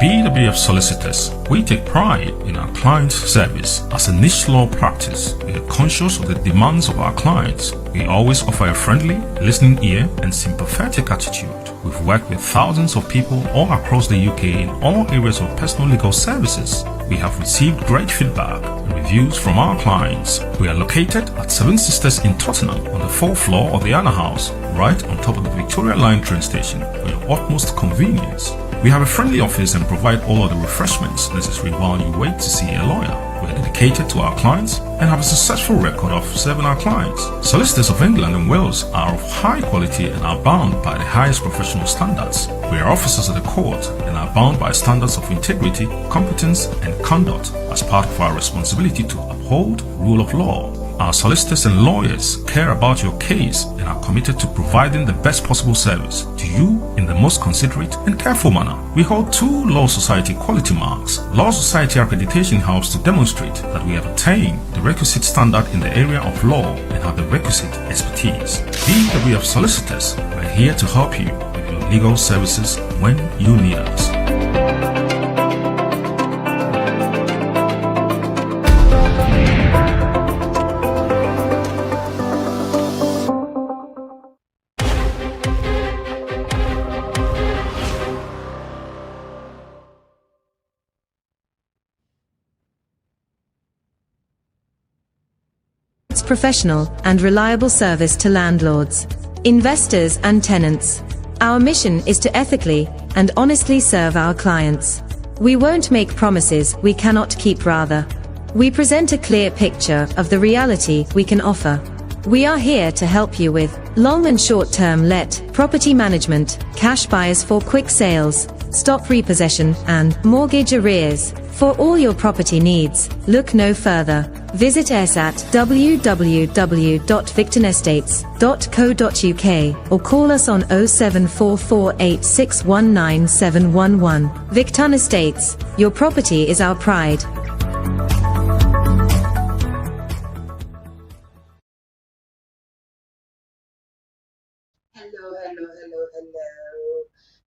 BWF Solicitors, we take pride in our clients' service. As a niche law practice, we are conscious of the demands of our clients. We always offer a friendly, listening ear and sympathetic attitude. We've worked with thousands of people all across the UK in all areas of personal legal services. We have received great feedback and reviews from our clients. We are located at Seven Sisters in Tottenham on the 4th floor of the Anna House, right on top of the Victoria Line train station for your utmost convenience. We have a friendly office and provide all of the refreshments necessary while you wait to see a lawyer. We are dedicated to our clients and have a successful record of serving our clients. Solicitors of England and Wales are of high quality and are bound by the highest professional standards. We are officers of the court and are bound by standards of integrity, competence and conduct as part of our responsibility to uphold rule of law. Our solicitors and lawyers care about your case and are committed to providing the best possible service to you in the most considerate and careful manner. We hold 2 Law Society quality marks. Law Society accreditation helps to demonstrate that we have attained the requisite standard in the area of law and have the requisite expertise. BWF Solicitors, we're here to help you with your legal services when you need us. Professional and reliable service to landlords, investors and tenants. Our mission is to ethically and honestly serve our clients. We won't make promises we cannot keep, rather. We present a clear picture of the reality we can offer. We are here to help you with long and short-term let, property management, cash buyers for quick sales, stop repossession and mortgage arrears. For all your property needs, look no further. Visit us at www.victonestates.co.uk or call us on 07448619711. Victon Estates, your property is our pride. Hello.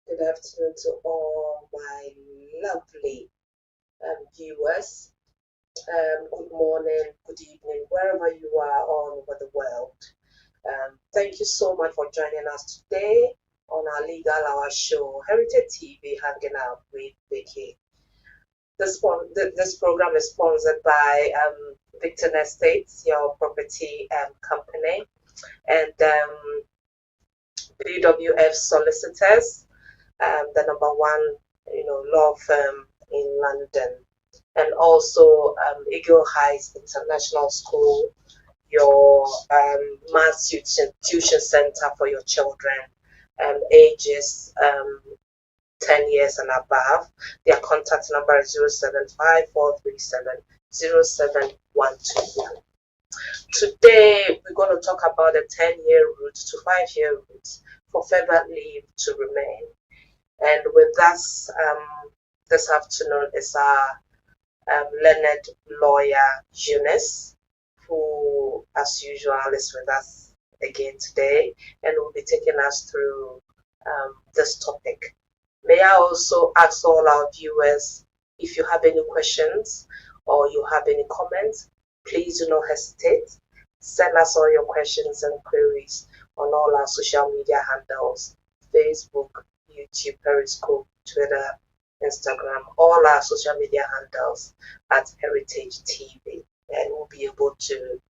Good afternoon to all my lovely viewers. Good morning, good evening, wherever you are all over the world. Thank you so much for joining us today on our Legal Hour show, Heritage TV, Hanging Out with Vicky. This program is sponsored by Victon Estates, your property company, and BWF Solicitors, the #1 law firm in London, and also Eagle Heights International School, your maths tuition center for your children ages 10 years and above. Their contact number is 075-437-07121. Today we're going to talk about a 10-year route to 5-year route for further leave to remain. And with us this afternoon is our learned lawyer Eunice, who as usual is with us again today and will be taking us through this topic. May I also ask all our viewers, if you have any questions or you have any comments, please do not hesitate. Send us all your questions and queries on all our social media handles: Facebook, YouTube, Periscope, Twitter, Instagram, all our social media handles at Heritage TV, and we'll be able to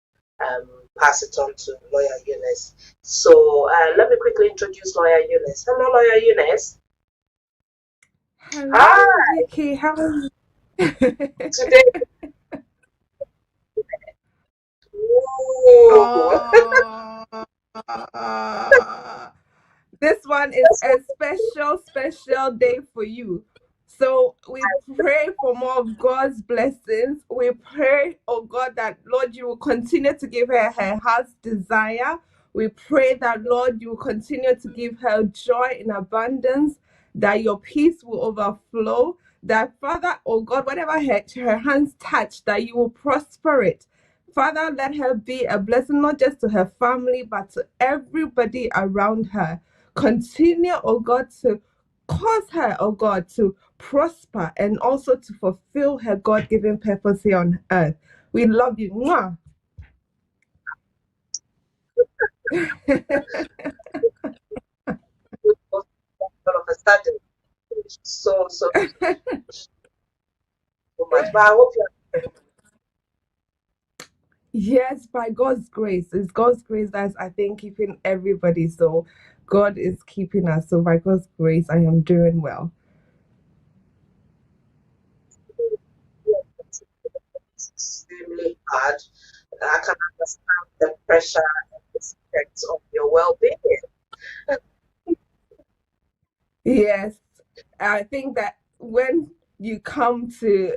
pass it on to Lawyer Eunice. So let me quickly introduce Lawyer Eunice. Hello, Lawyer Eunice. Hello, Hi. Vicky. How are you? Today. This one is a special day for you. So we pray for more of God's blessings. We pray, oh God, that Lord, you will continue to give her heart's desire. We pray that, Lord, you will continue to give her joy in abundance, that your peace will overflow, that, Father, oh God, whatever her hands touch, that you will prosper it. Father, let her be a blessing, not just to her family, but to everybody around her. Continue, oh God, to cause her, oh God, to prosper and also to fulfill her God-given purpose here on earth. We love you. Mwah. All of a sudden, so much. But I hope you Yes, by God's grace. It's God's grace that's, I think, keeping everybody. So God is keeping us. So by God's grace, I am doing well. extremely hard. I can understand the pressure and the stress of your well-being. Yes, I think that when you come to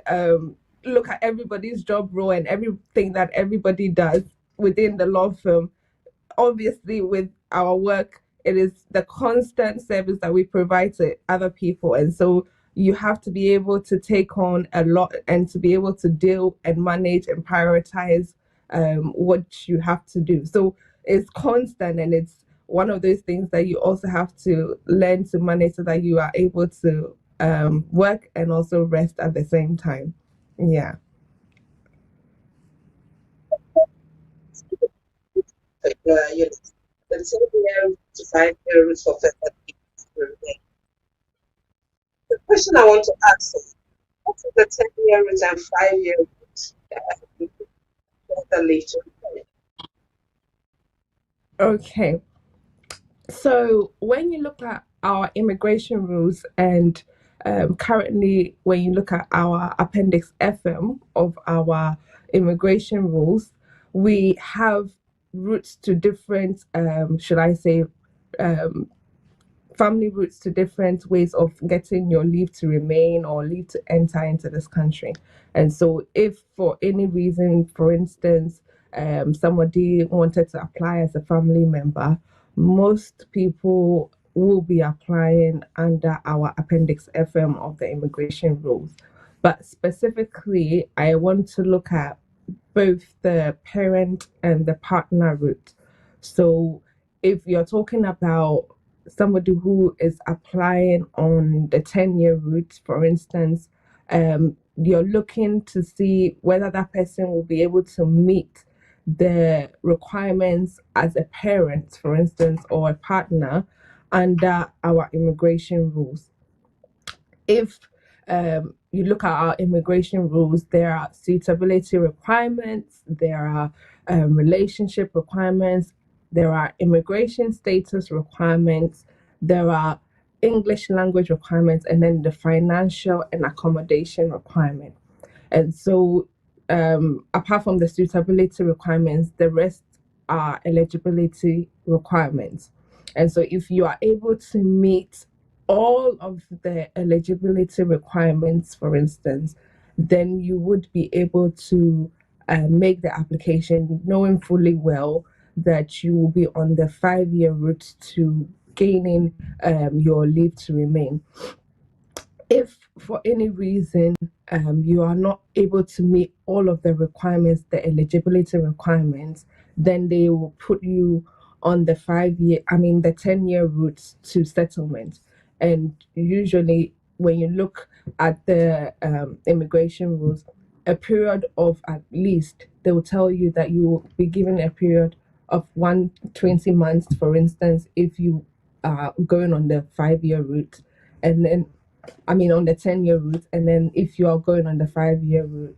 look at everybody's job role and everything that everybody does within the law firm, obviously with our work, it is the constant service that we provide to other people. And so you have to be able to take on a lot and to be able to deal and manage and prioritize what you have to do. So it's constant, and it's one of those things that you also have to learn to manage so that you are able to work and also rest at the same time. Yeah. You know, the 10 year to 5 year route for federal leave. The question I want to ask is, what is the 10 year route and 5 year route federal leave to remain? Okay. So when you look at our immigration rules and currently when you look at our Appendix FM of our immigration rules, we have routes to different, should I say, um, family routes to different ways of getting your leave to remain or leave to enter into this country. And so, if for any reason, for instance, somebody wanted to apply as a family member, most people will be applying under our Appendix FM of the immigration rules. But specifically, I want to look at both the parent and the partner route. So, if you're talking about somebody who is applying on the 10-year route, for instance, you're looking to see whether that person will be able to meet the requirements as a parent, for instance, or a partner under our immigration rules. If you look at our immigration rules, there are suitability requirements, there are relationship requirements, there are immigration status requirements, there are English language requirements, and then the financial and accommodation requirement. And so, apart from the suitability requirements, the rest are eligibility requirements. And so, if you are able to meet all of the eligibility requirements, for instance, then you would be able to make the application knowing fully well that you will be on the 5 year route to gaining your leave to remain. If for any reason you are not able to meet all of the requirements, the eligibility requirements, then they will put you on the 5 year, the 10 year route to settlement. And usually, when you look at the immigration rules, a period of at least, they will tell you that you will be given a period of 120 months, for instance, if you are going on the 5 year route. And then on the 10 year route, and then if you are going on the 5 year route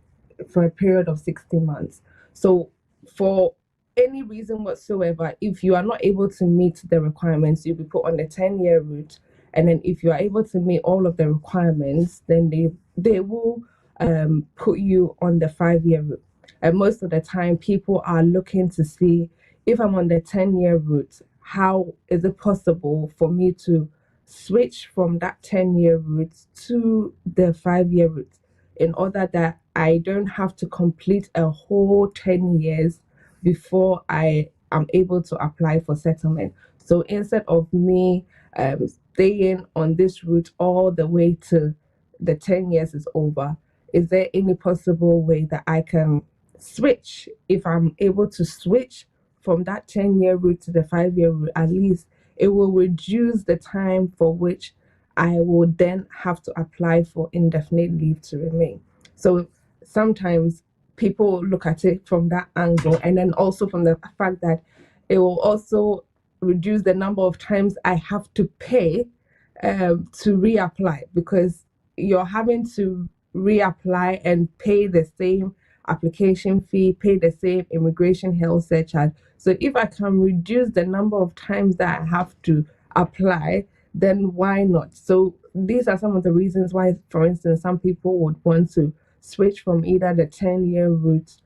for a period of 60 months. So, for any reason whatsoever, if you are not able to meet the requirements, you'll be put on the 10 year route. And then, if you are able to meet all of the requirements, then they will put you on the 5 year route. And most of the time, people are looking to see, if I'm on the 10 year route, how is it possible for me to switch from that 10 year route to the 5 year route, in order that I don't have to complete a whole 10 years before I am able to apply for settlement. So instead of me staying on this route all the way to the 10 years is over, is there any possible way that I can switch? If I'm able to switch from that 10 year route to the 5 year route, at least it will reduce the time for which I will then have to apply for indefinite leave to remain. So sometimes people look at it from that angle, and then also from the fact that it will also reduce the number of times I have to pay to reapply, because you're having to reapply and pay the same application fee, pay the same immigration health surcharge. So if I can reduce the number of times that I have to apply, then why not? So these are some of the reasons why, for instance, some people would want to switch from either the 10-year route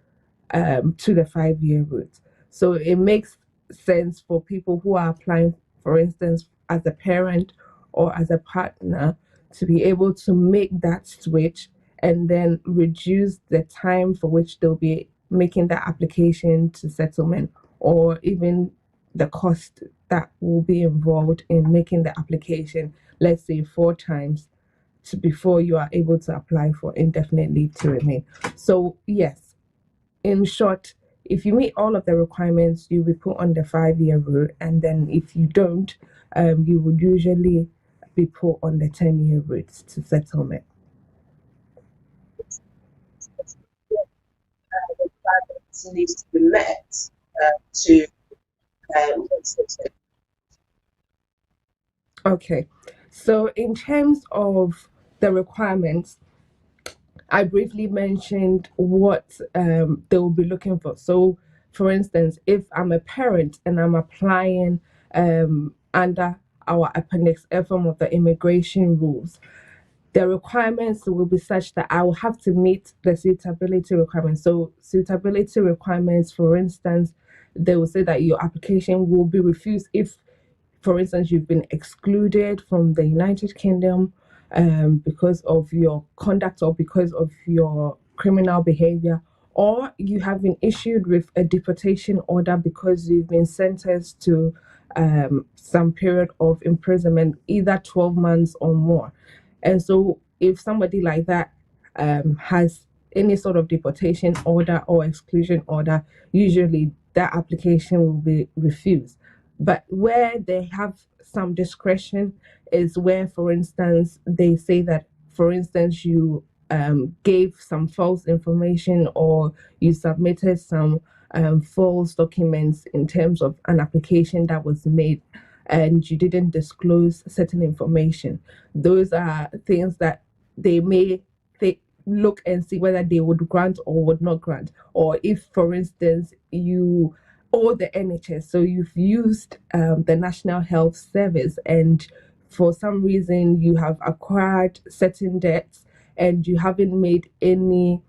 to the 5-year route. So it makes sense for people who are applying, for instance, as a parent or as a partner, to be able to make that switch and then reduce the time for which they'll be making that application to settlement, or even the cost that will be involved in making the application, let's say 4 times, before you are able to apply for indefinite leave to remain. So yes, in short, if you meet all of the requirements, you'll be put on the 5-year route, and then if you don't, you would usually be put on the 10-year route to settlement. The requirements needs to be met to Okay, so in terms of the requirements, I briefly mentioned what they will be looking for. So, for instance, if I'm a parent and I'm applying under our Appendix F of the immigration rules, the requirements will be such that I will have to meet the suitability requirements. So, suitability requirements, for instance, they will say that your application will be refused if, for instance, you've been excluded from the United Kingdom because of your conduct or because of your criminal behavior, or you have been issued with a deportation order because you've been sentenced to some period of imprisonment, either 12 months or more. And so if somebody like that has any sort of deportation order or exclusion order, usually that application will be refused. But where they have some discretion is where, for instance, they say that, for instance, you gave some false information or you submitted some false documents in terms of an application that was made, and you didn't disclose certain information. Those are things that they may look and see whether they would grant or would not grant. Or if, for instance, you owe the NHS, so you've used the National Health Service, and for some reason you have acquired certain debts and you haven't made any,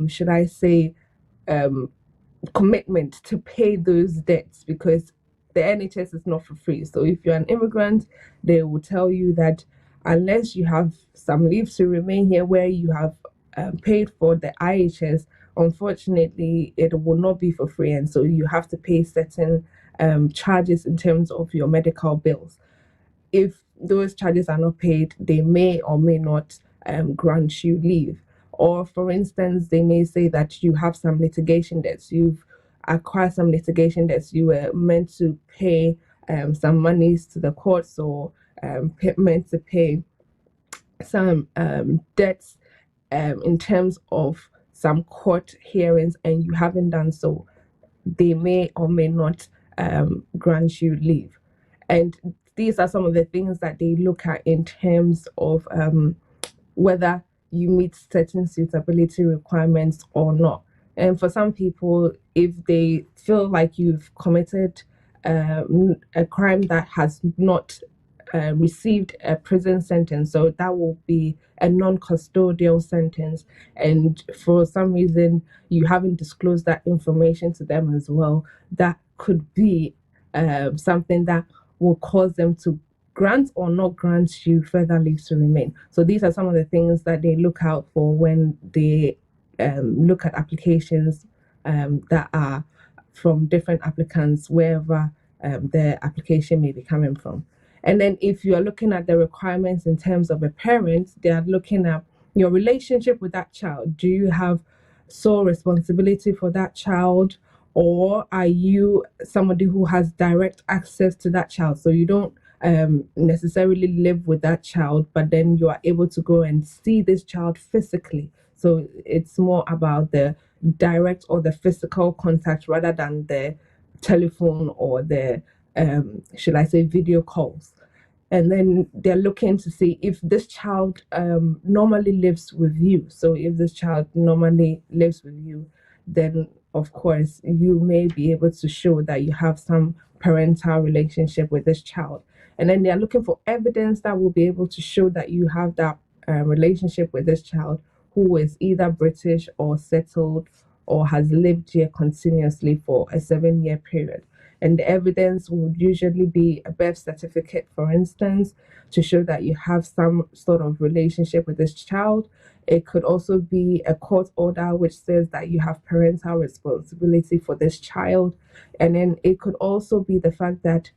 should I say, commitment to pay those debts, because the NHS is not for free. So if you're an immigrant, they will tell you that unless you have some leave to remain here where you have paid for the IHS, unfortunately, it will not be for free. And so you have to pay certain charges in terms of your medical bills. If those charges are not paid, they may or may not grant you leave. Or, for instance, they may say that you have some litigation debts. You've acquired some litigation debts. You were meant to pay some monies to the courts, or meant to pay some debts in terms of some court hearings, and you haven't done so. They may or may not grant you leave. And these are some of the things that they look at in terms of whether you meet certain suitability requirements or not. And for some people, if they feel like you've committed a crime that has not received a prison sentence, so that will be a non-custodial sentence, and for some reason you haven't disclosed that information to them as well, that could be something that will cause them to grant or not grant you further leave to remain. So these are some of the things that they look out for when they look at applications that are from different applicants, wherever their application may be coming from. And then if you are looking at the requirements in terms of a parent, they are looking at your relationship with that child. Do you have sole responsibility for that child, or are you somebody who has direct access to that child? So you don't necessarily live with that child, but then you are able to go and see this child physically. So it's more about the direct or the physical contact rather than the telephone or the should I say video calls. And then they're looking to see if this child normally lives with you. So if this child normally lives with you, then of course you may be able to show that you have some parental relationship with this child. And then they're looking for evidence that will be able to show that you have that relationship with this child who is either British or settled or has lived here continuously for a 7-year period. And the evidence would usually be a birth certificate, for instance, to show that you have some sort of relationship with this child. It could also be a court order which says that you have parental responsibility for this child. And then it could also be the fact that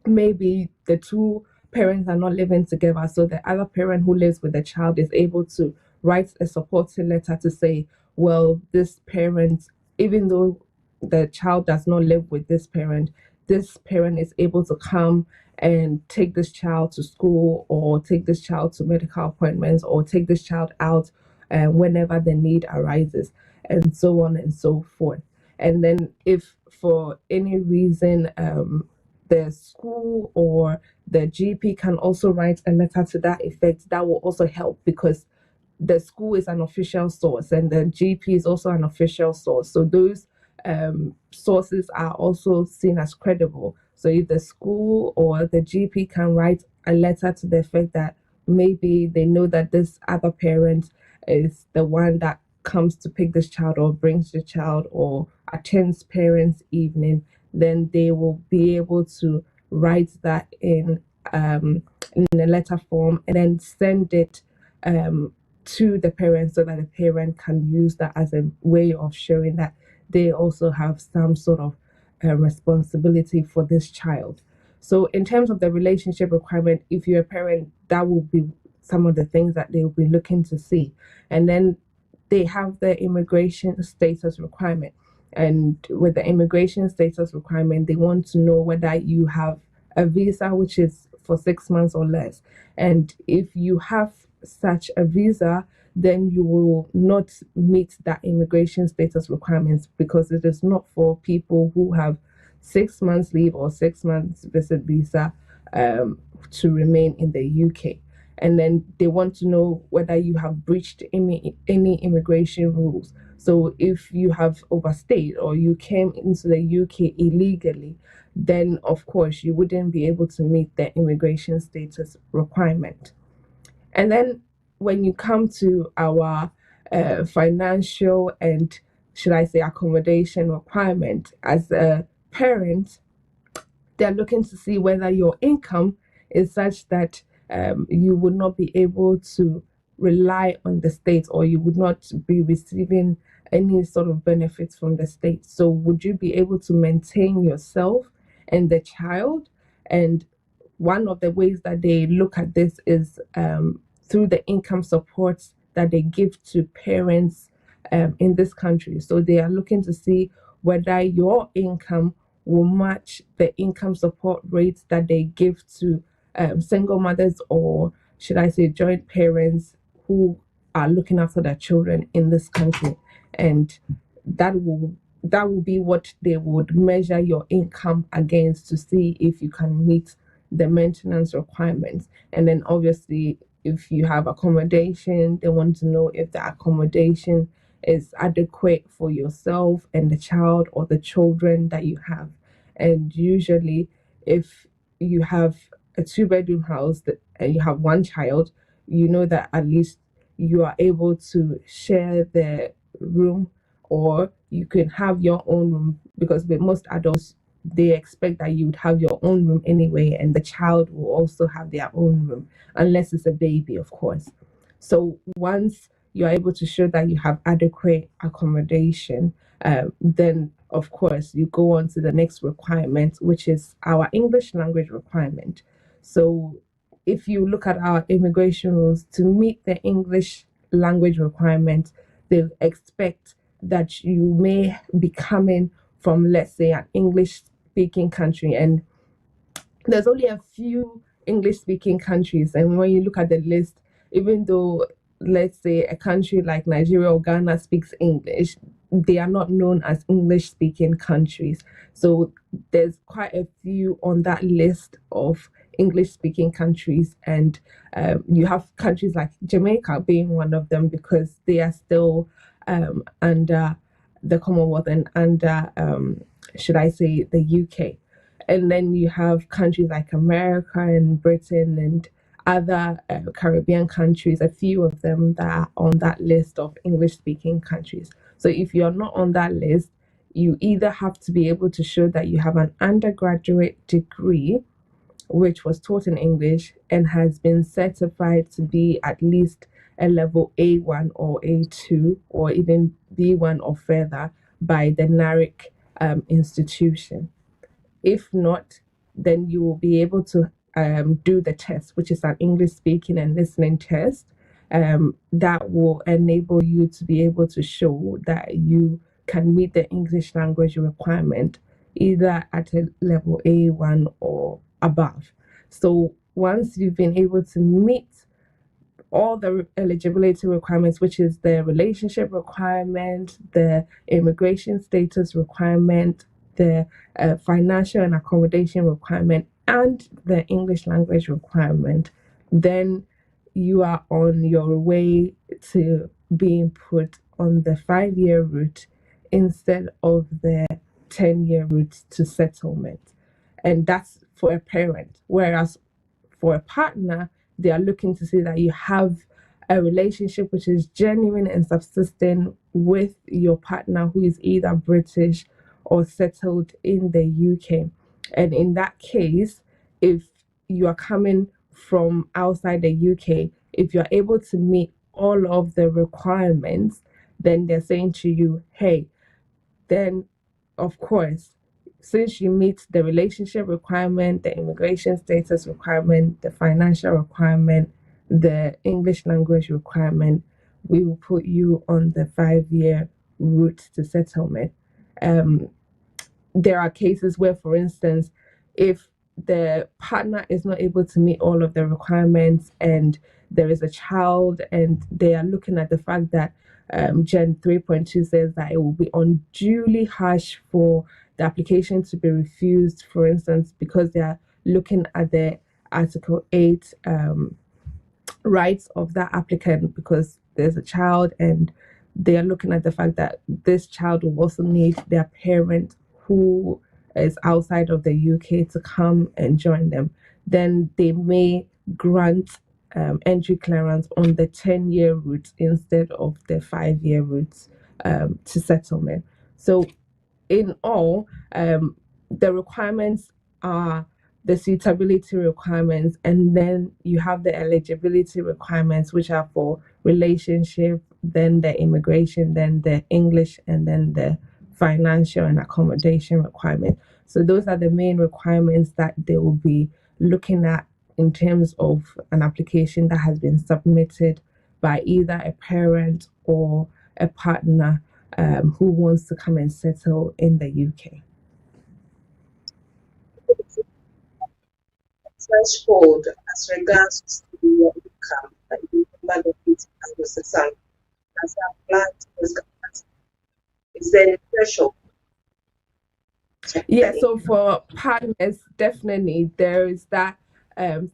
maybe the two parents are not living together, so the other parent who lives with the child is able to write a supporting letter to say, well, this parent, even though the child does not live with this parent is able to come and take this child to school or take this child to medical appointments or take this child out whenever the need arises, and so on and so forth. And then if for any reason the school or the GP can also write a letter to that effect, that will also help, because the school is an official source and the GP is also an official source. So those sources are also seen as credible. So if the school or the GP can write a letter to the effect that maybe they know that this other parent is the one that comes to pick this child or brings the child or attends parents' evening, then they will be able to write that in a letter form and then send it to the parent so that the parent can use that as a way of showing that they also have some sort of responsibility for this child. So in terms of the relationship requirement, if you're a parent, that will be some of the things that they will be looking to see. And then they have the immigration status requirement. And with the immigration status requirement, they want to know whether you have a visa which is for 6 months or less. And if you have such a visa, then you will not meet that immigration status requirements, because it is not for people who have 6 months leave or 6 months visit visa to remain in the UK. And then they want to know whether you have breached any immigration rules. So if you have overstayed or you came into the UK illegally, then of course you wouldn't be able to meet the immigration status requirement. And then when you come to our financial and, should I say, accommodation requirement, as a parent, they're looking to see whether your income is such that you would not be able to rely on the state, or you would not be receiving any sort of benefits from the state. So would you be able to maintain yourself and the child? And one of the ways that they look at this is through the income supports that they give to parents in this country. So they are looking to see whether your income will match the income support rates that they give to single mothers, or should I say joint parents who are looking after their children in this country. And that will be what they would measure your income against to see if you can meet the maintenance requirements. And then obviously if you have accommodation, they want to know if the accommodation is adequate for yourself and the child or the children that you have. And usually if you have a 2-bedroom house and you have one child, you know that at least you are able to share the room, or you can have your own room, because with most adults they expect that you would have your own room anyway, and the child will also have their own room, unless it's a baby, of course. So once you're able to show that you have adequate accommodation, then of course you go on to the next requirement, which is our English language requirement. So if you look at our immigration rules, to meet the English language requirement, they expect that you may be coming from, let's say, an English speaking country, and there's only a few English-speaking countries, and when you look at the list, even though, let's say, a country like Nigeria or Ghana speaks English, they are not known as English-speaking countries. So there's quite a few on that list of English-speaking countries, and you have countries like Jamaica being one of them because they are still under the Commonwealth and under, should I say, the UK. And then you have countries like America and Britain and other Caribbean countries, a few of them that are on that list of English speaking countries. So if you're not on that list, you either have to be able to show that you have an undergraduate degree which was taught in English and has been certified to be at least a level A1 or A2 or even B1 or further by the NARIC institution. If not, then you will be able to do the test, which is an English speaking and listening test that will enable you to be able to show that you can meet the English language requirement either at a level A1 or above. So once you've been able to meet all the eligibility requirements, which is the relationship requirement, the immigration status requirement, the financial and accommodation requirement, and the English language requirement, then you are on your way to being put on the 5-year route instead of the 10-year route to settlement. And that's for a parent. Whereas for a partner, they are looking to see that you have a relationship which is genuine and subsisting with your partner who is either British or settled in the UK. And in that case, if you are coming from outside the UK, if you're able to meet all of the requirements, then they're saying to you, hey, then of course, since you meet the relationship requirement, the immigration status requirement, the financial requirement, the English language requirement, we will put you on the 5-year route to settlement. There are cases where, for instance, if the partner is not able to meet all of the requirements and there is a child and they are looking at the fact that Gen 3.2 says that it will be unduly harsh for the application to be refused, for instance, because they are looking at the Article 8 rights of that applicant because there's a child and they are looking at the fact that this child will also need their parent who is outside of the UK to come and join them, then they may grant entry clearance on the 10-year route instead of the 5-year route to settlement. So in all, the requirements are the suitability requirements, and then you have the eligibility requirements, which are for relationship, then the immigration, then the English, and then the financial and accommodation requirement. So those are the main requirements that they will be looking at in terms of an application that has been submitted by either a parent or a partner who wants to come and settle in the UK. Threshold as regards to your income, like you remember the fifty as applied to this government. Is there a threshold? Yeah, so for partners, definitely there is that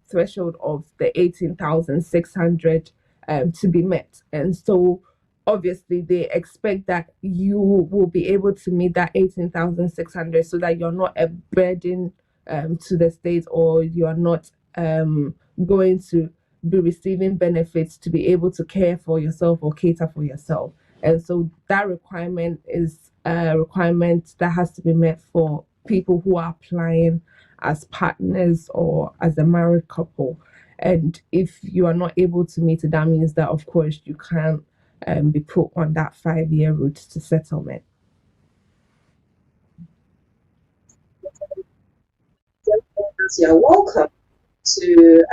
threshold of the 18,600 to be met. And so obviously they expect that you will be able to meet that 18,600 so that you're not a burden to the state, or you are not going to be receiving benefits to be able to care for yourself or cater for yourself. And so that requirement is a requirement that has to be met for people who are applying as partners or as a married couple. And if you are not able to meet it, that means that, of course, you can't be put on that 5-year route to settlement. You're welcome to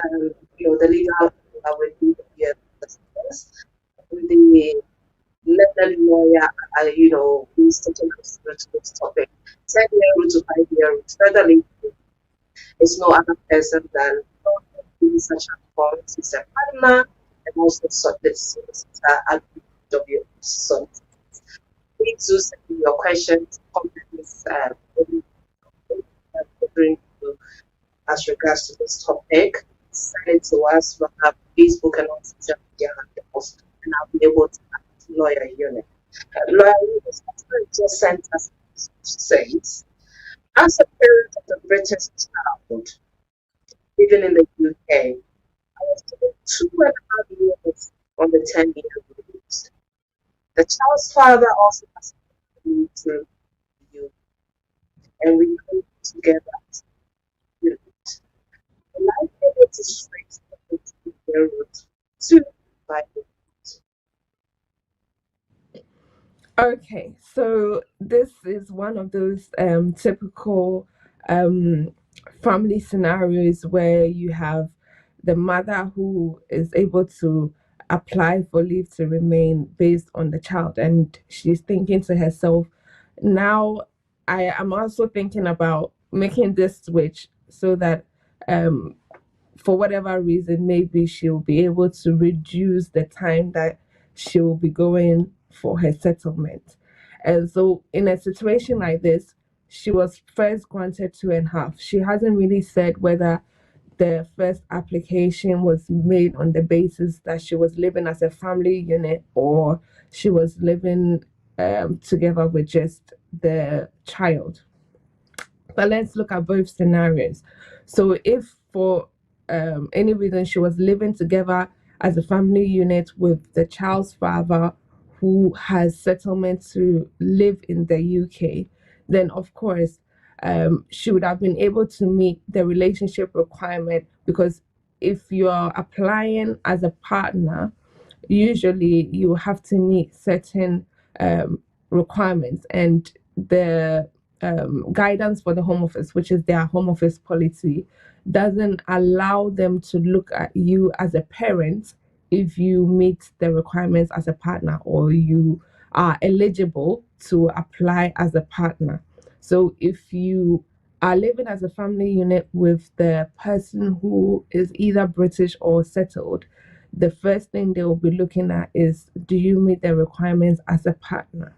the legal with BWF Solicitors, with the learned lawyer, who's taking us through to this topic. 10-year route to 5-year route. Furtherly, It's no other person than such a form. It's a partner and also the solicitor at BWF Solicitors. Please do send me your questions, comments, as regards to this topic. Send it to us via Facebook and on social media handles, and I'll be able to ask Lawyer Unit. Lawyer Unit just sent us says, as a parent of a British child living in the UK, I was given 2.5 years on the 10-year route. The child's father also has me through you, and we go together as a unit. Am I able to switch the 10-year route to 5 years? Okay, so this is one of those typical family scenarios where you have the mother who is able to apply for leave to remain based on the child, and she's thinking to herself, now I am also thinking about making this switch so that for whatever reason, maybe she'll be able to reduce the time that she will be going for her settlement. And so, in a situation like this, she was first granted 2.5. She hasn't really said whether the first application was made on the basis that she was living as a family unit or she was living together with just the child. But let's look at both scenarios. So if for any reason she was living together as a family unit with the child's father who has settlement to live in the UK, then of course she would have been able to meet the relationship requirement, because if you're applying as a partner, usually you have to meet certain requirements, and the guidance for the Home Office, which is their Home Office policy, doesn't allow them to look at you as a parent if you meet the requirements as a partner or you are eligible to apply as a partner. So if you are living as a family unit with the person who is either British or settled, the first thing they will be looking at is, do you meet the requirements as a partner?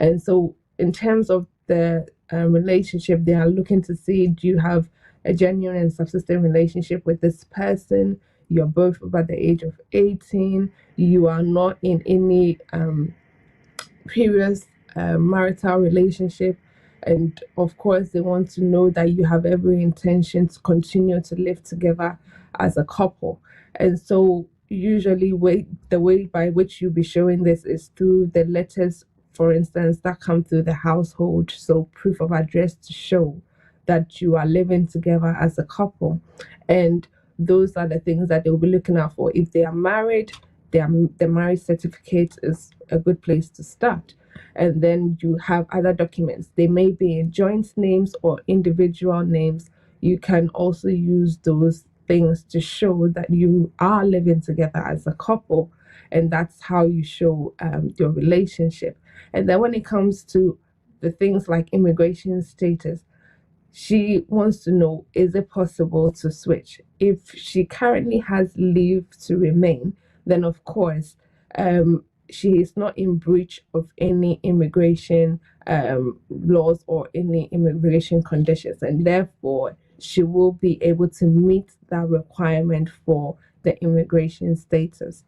And so in terms of the relationship, they are looking to see, do you have a genuine and subsistent relationship with this person? You're both about the age of 18. You are not in any previous marital relationship. And of course, they want to know that you have every intention to continue to live together as a couple. And so usually the way by which you'll be showing this is through the letters, for instance, that come through the household. So proof of address to show that you are living together as a couple. And those are the things that they'll be looking out for. If they are married, the marriage certificate is a good place to start. And then you have other documents. They may be in joint names or individual names. You can also use those things to show that you are living together as a couple, and that's how you show your relationship. And then when it comes to the things like immigration status, she wants to know, is it possible to switch? If she currently has leave to remain, then of course she is not in breach of any immigration laws or any immigration conditions, and therefore she will be able to meet that requirement for the immigration status.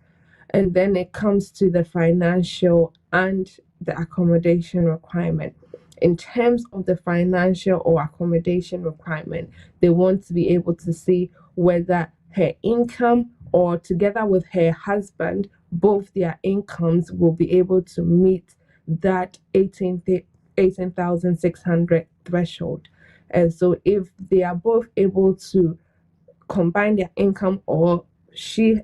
And then it comes to the financial and the accommodation requirement. In terms of the financial or accommodation requirement, they want to be able to see whether her income or together with her husband, both their incomes will be able to meet that 18,600 threshold. And so if they are both able to combine their income, or she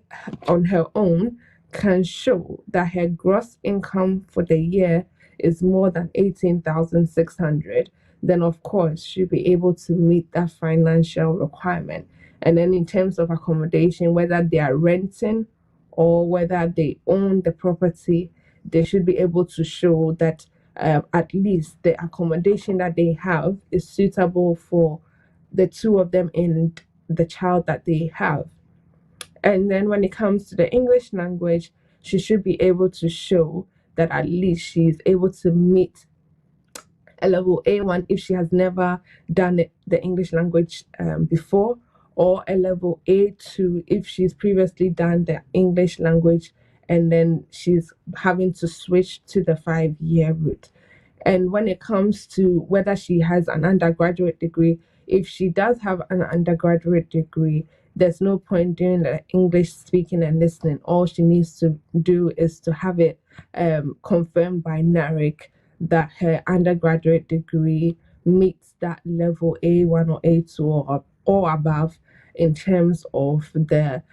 on her own can show that her gross income for the year is more than 18,600, then of course she'll be able to meet that financial requirement. And then in terms of accommodation, whether they are renting or whether they own the property, they should be able to show that at least the accommodation that they have is suitable for the two of them and the child that they have. And then when it comes to the English language, she should be able to show that at least she's able to meet a level A1 if she has never done the English language before, or a level A2 if she's previously done the English language and then she's having to switch to the 5-year route. And when it comes to whether she has an undergraduate degree, if she does have an undergraduate degree, there's no point doing the English speaking and listening. All she needs to do is to have it confirmed by NARIC that her undergraduate degree meets that level A1 or A2 or above in terms of the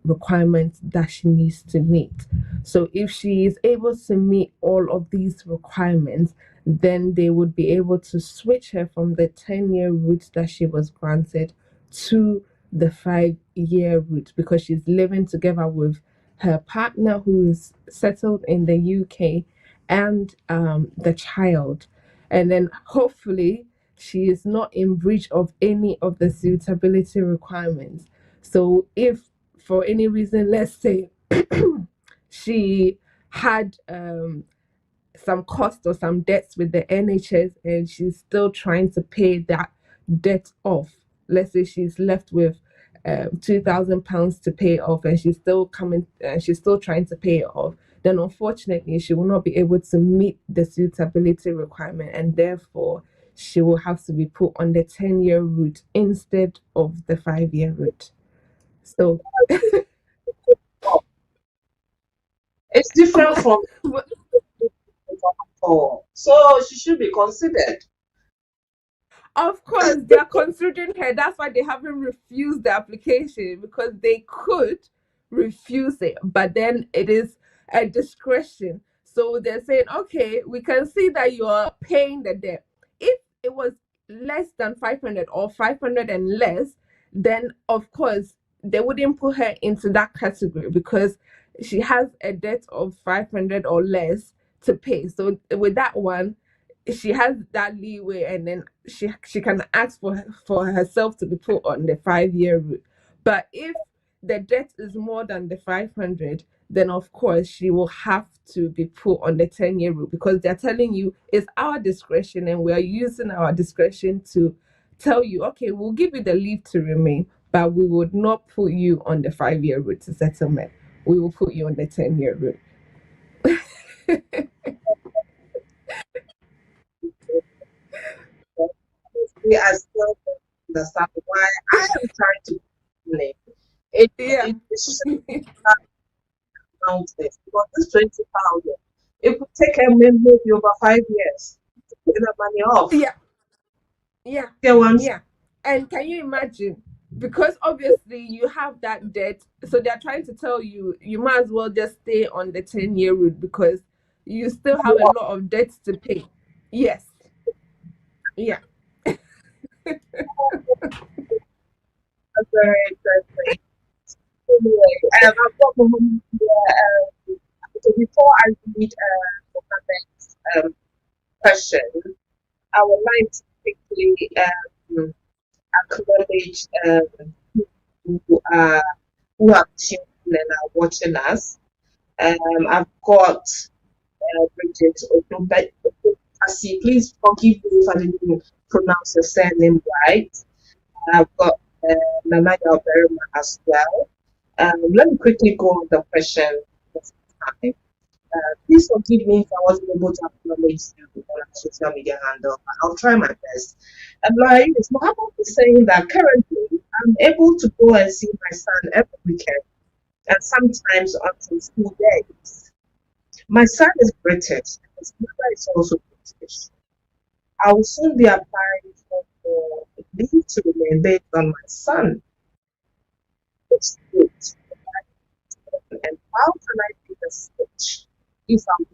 requirements that she needs to meet. So if she is able to meet all of these requirements, then they would be able to switch her from the 10-year route that she was granted to the 5-year route, because she's living together with her partner who is settled in the UK and the child. And then hopefully she is not in breach of any of the suitability requirements. So if for any reason, let's say she had some cost or some debts with the NHS and she's still trying to pay that debt off. Let's say she's left with £2,000 to pay off and she's still trying to pay it off, then unfortunately she will not be able to meet the suitability requirement, and therefore she will have to be put on the 10-year route instead of the 5-year route. So it's different from so she should be considered. Of course, they are considering her. That's why they haven't refused the application, because they could refuse it, but then it is a discretion. So they're saying, okay, we can see that you are paying the debt. If it was less than 500 or 500 and less, then of course they wouldn't put her into that category because she has a debt of 500 or less to pay. So with that one, she has that leeway, and then she can ask for herself to be put on the 5-year route. But if the debt is more than the 500, then of course she will have to be put on the 10-year route, because they're telling you it's our discretion and we are using our discretion to tell you, okay, we'll give you the leave to remain, but we would not put you on the 5-year route to settlement. We will put you on the 10-year route. We are still understand why I am trying to explain it. Yeah. This because this 20,000, it would take a maybe over 5 years to pay the money off. Yeah. And can you imagine? Because obviously you have that debt, so they're trying to tell you might as well just stay on the 10-year route because you still have a lot of debts to pay. Yes. Yeah. That's very interesting. Anyway, I've got my home here. So before I read the next question, I would like to quickly acknowledge who have tuned in and are watching us. I've got Bridget Odubasi. Please forgive me if I didn't pronounce your surname right. I've got Nana Yalberima as well. Let me quickly go on the question this time. Please forgive me if I wasn't able to acknowledge you on our social media handle. I'll try my best. Like, Mohammed is saying that currently I'm able to go and see my son every weekend and sometimes until school days. My son is British and his mother is also British. I will soon be applying for leave to remain based on my son. It's good. And how can I do the switch if I'm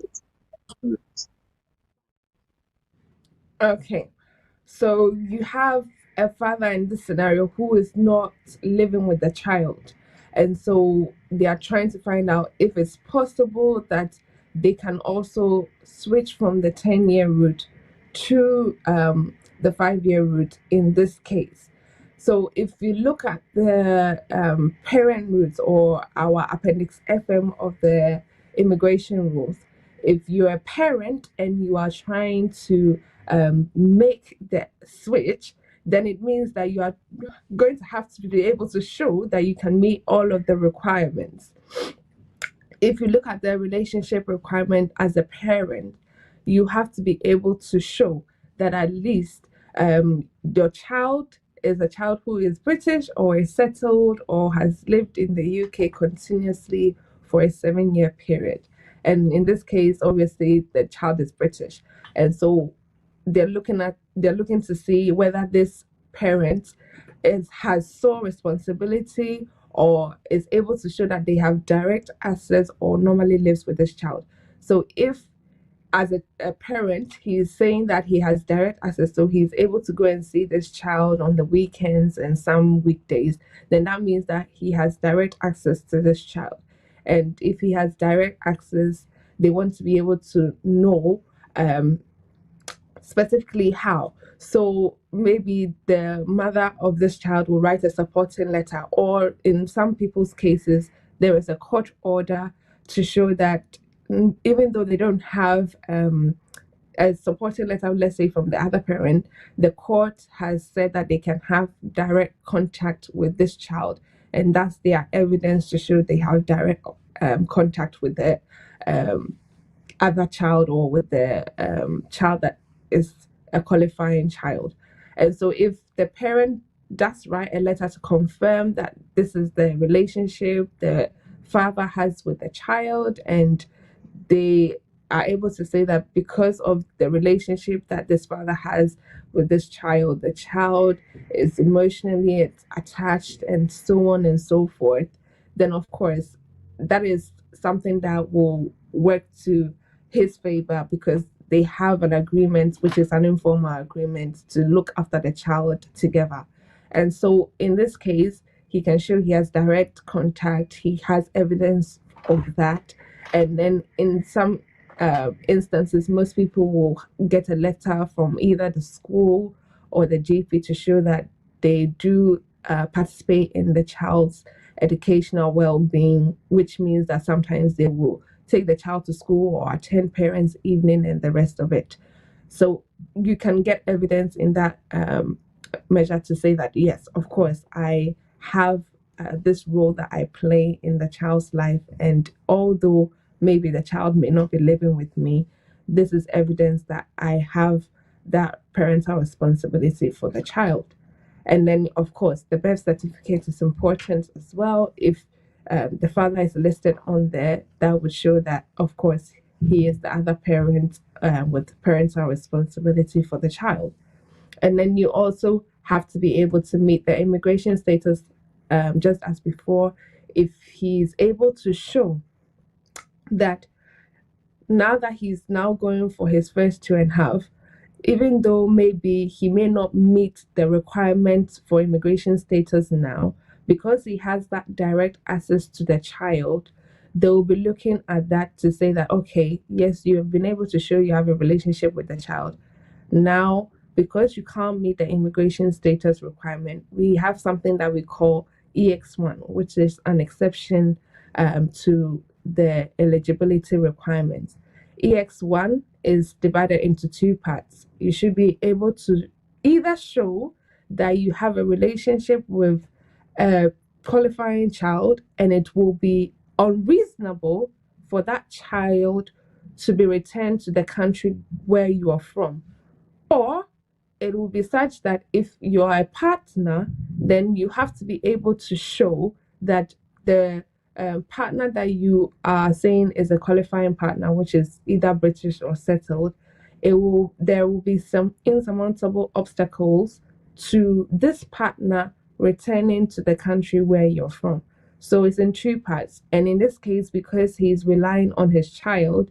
good? Okay. So you have a father in this scenario who is not living with the child. And so they are trying to find out if it's possible that they can also switch from the 10-year route to the 5-year route in this case. So if you look at the parent rules or our Appendix FM of the immigration rules, if you're a parent and you are trying to make the switch, then it means that you are going to have to be able to show that you can meet all of the requirements. If you look at the relationship requirement as a parent, you have to be able to show that at least your child is a child who is British or is settled or has lived in the UK continuously for a 7-year period. And in this case, obviously, the child is British. And so they're looking to see whether this parent has sole responsibility or is able to show that they have direct access or normally lives with this child. So if as a parent, he's saying that he has direct access, so he's able to go and see this child on the weekends and some weekdays, then that means that he has direct access to this child. And if he has direct access, they want to be able to know specifically how. So maybe the mother of this child will write a supporting letter, or in some people's cases, there is a court order to show that even though they don't have a supporting letter, let's say from the other parent, the court has said that they can have direct contact with this child, and that's their evidence to show they have direct contact with the other child or with the child that is a qualifying child. And so if the parent does write a letter to confirm that this is the relationship the father has with the child, and they are able to say that because of the relationship that this father has with this child, the child is emotionally attached and so on and so forth, then of course that is something that will work to his favor, because they have an agreement, which is an informal agreement, to look after the child together. And so in this case, he can show he has direct contact, he has evidence of that. And then in some instances, most people will get a letter from either the school or the GP to show that they do participate in the child's educational well-being, which means that sometimes they will take the child to school or attend parents' evening and the rest of it. So you can get evidence in that measure to say that, yes, of course, I have this role that I play in the child's life, and although maybe the child may not be living with me, this is evidence that I have that parental responsibility for the child. And then, of course, the birth certificate is important as well. If the father is listed on there, that would show that, of course, he is the other parent with parental responsibility for the child. And then you also have to be able to meet the immigration status just as before. If he's able to show that now that he's now going for his first 2.5, even though maybe he may not meet the requirements for immigration status now, because he has that direct access to the child, they'll be looking at that to say that, okay, yes, you have been able to show you have a relationship with the child. Now, because you can't meet the immigration status requirement, we have something that we call EX1, which is an exception to the eligibility requirements. EX1 is divided into 2 parts. You should be able to either show that you have a relationship with a qualifying child and it will be unreasonable for that child to be returned to the country where you are from, or it will be such that if you are a partner, then you have to be able to show that the partner that you are saying is a qualifying partner, which is either British or settled, there will be some insurmountable obstacles to this partner returning to the country where you're from. So it's in 2 parts. And in this case, because he's relying on his child,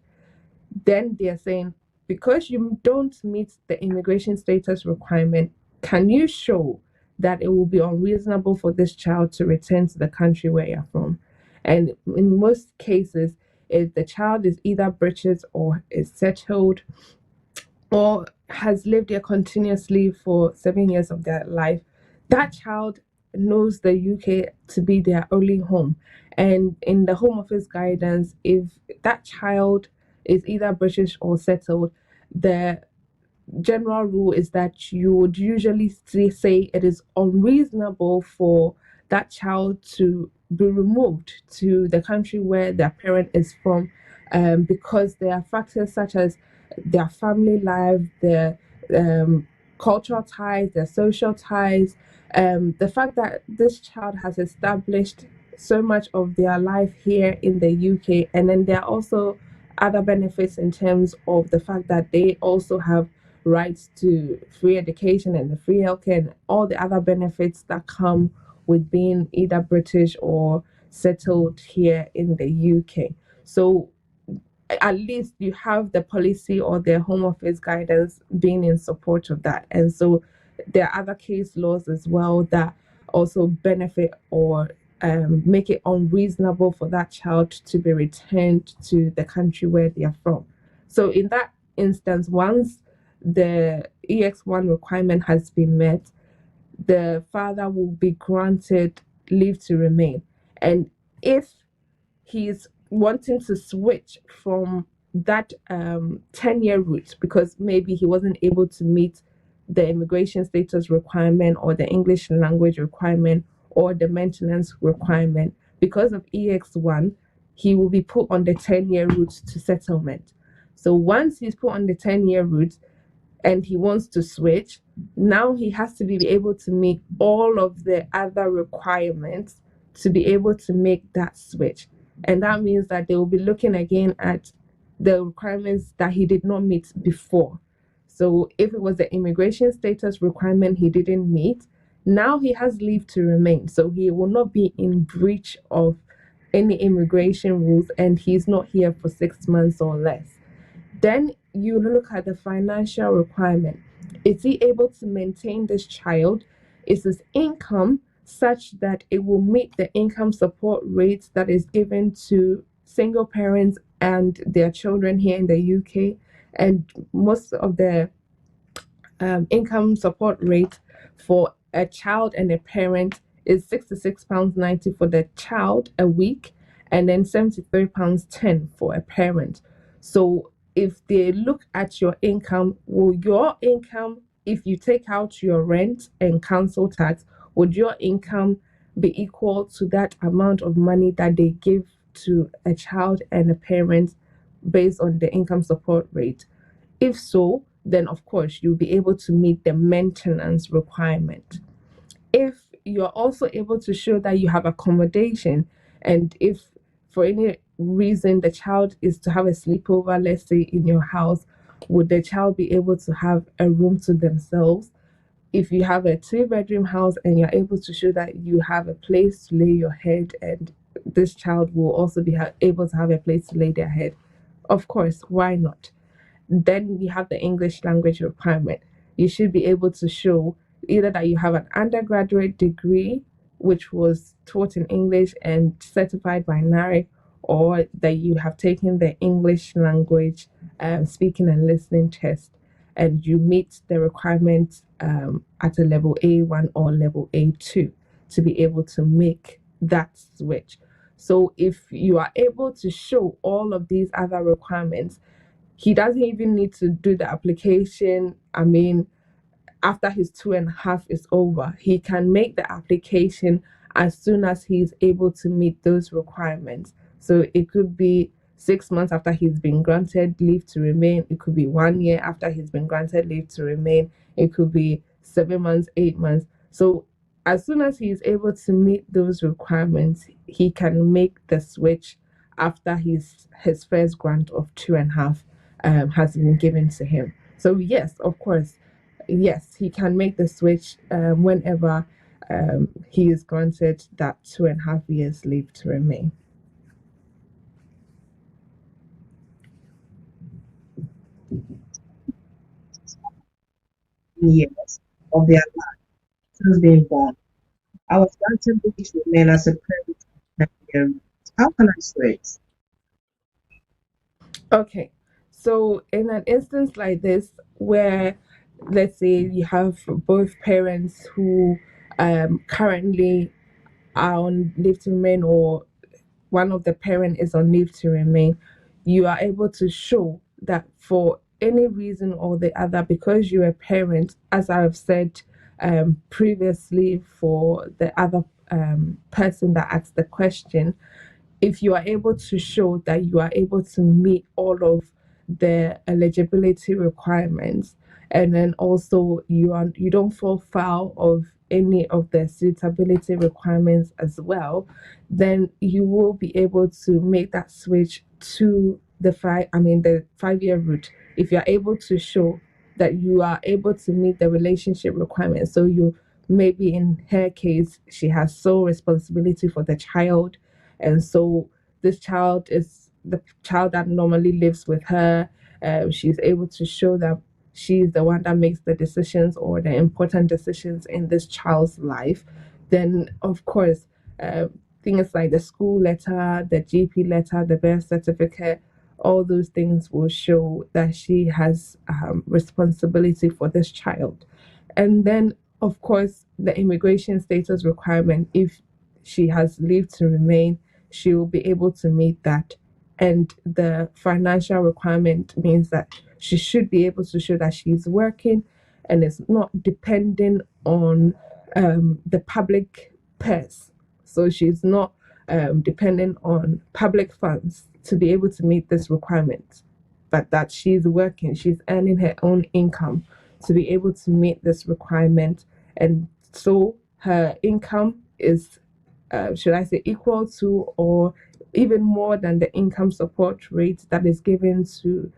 then they're saying, because you don't meet the immigration status requirement, can you show that it will be unreasonable for this child to return to the country where you're from? And in most cases, if the child is either British or is settled or has lived here continuously for 7 years of their life, that child knows the UK to be their only home. And in the Home Office guidance, if that child is either British or settled, the general rule is that you would usually say it is unreasonable for that child to be removed to the country where their parent is from, because there are factors such as their family life, their cultural ties, their social ties, the fact that this child has established so much of their life here in the UK, and then there are also other benefits in terms of the fact that they also have rights to free education and the free healthcare and all the other benefits that come with being either British or settled here in the UK. So at least you have the policy or the Home Office guidance being in support of that. And so there are other case laws as well that also benefit or make it unreasonable for that child to be returned to the country where they are from. So in that instance, once the EX1 requirement has been met, the father will be granted leave to remain. And if he's wanting to switch from that 10-year route because maybe he wasn't able to meet the immigration status requirement or the English language requirement or the maintenance requirement, because of EX1, he will be put on the 10-year route to settlement. So once he's put on the 10-year route, and he wants to switch, now he has to be able to meet all of the other requirements to be able to make that switch. And that means that they will be looking again at the requirements that he did not meet before. So if it was the immigration status requirement he didn't meet, now he has leave to remain. So he will not be in breach of any immigration rules, and he's not here for 6 months or less. Then you look at the financial requirement. Is he able to maintain this child? Is his income such that it will meet the income support rate that is given to single parents and their children here in the UK? And most of the income support rate for a child and a parent is £66.90 for the child a week, and then £73.10 for a parent. So if they look at your income, will your income, if you take out your rent and council tax, would your income be equal to that amount of money that they give to a child and a parent based on the income support rate? If so, then of course you'll be able to meet the maintenance requirement. If you're also able to show that you have accommodation, and if for any reason the child is to have a sleepover, let's say in your house, would the child be able to have a room to themselves? If you have a 2-bedroom house and you're able to show that you have a place to lay your head, and this child will also be able to have a place to lay their head, of course, why not? Then you have the English language requirement. You should be able to show either that you have an undergraduate degree, which was taught in English and certified by NARI, or that you have taken the English language speaking and listening test, and you meet the requirements at a level A1 or level A2 to be able to make that switch. So if you are able to show all of these other requirements, he doesn't even need to do the application. I mean, after his 2.5 is over, he can make the application as soon as he's able to meet those requirements. So it could be 6 months after he's been granted leave to remain. It could be 1 year after he's been granted leave to remain. It could be 7 months, 8 months. So as soon as he's able to meet those requirements, he can make the switch after his first grant of 2.5 has been given to him. So yes, of course, yes, he can make the switch whenever he is granted that 2.5 years leave to remain. Years of their life since being born. I was granted leave to remain as a parent of 10 years. How can I switch? Okay, so in an instance like this, where let's say you have both parents who currently are on leave to remain, or one of the parent is on leave to remain, you are able to show that for any reason or the other, because you're a parent, as I've said previously for the other person that asked the question, if you are able to show that you are able to meet all of the eligibility requirements, and then also you don't fall foul of any of the suitability requirements as well, then you will be able to make that switch to the 5-year route, if you're able to show that you are able to meet the relationship requirements. So you, maybe in her case, she has sole responsibility for the child, and so this child is the child that normally lives with her. She's able to show that she's the one that makes the decisions or the important decisions in this child's life. Then, of course, things like the school letter, the GP letter, the birth certificate, all those things will show that she has responsibility for this child. And then, of course, the immigration status requirement, if she has leave to remain, she will be able to meet that. And the financial requirement means that she should be able to show that she's working and is not depending on the public purse. So she's not dependent on public funds to be able to meet this requirement, but that she's working, she's earning her own income to be able to meet this requirement. And so her income is, should I say, equal to or even more than the income support rate that is given to,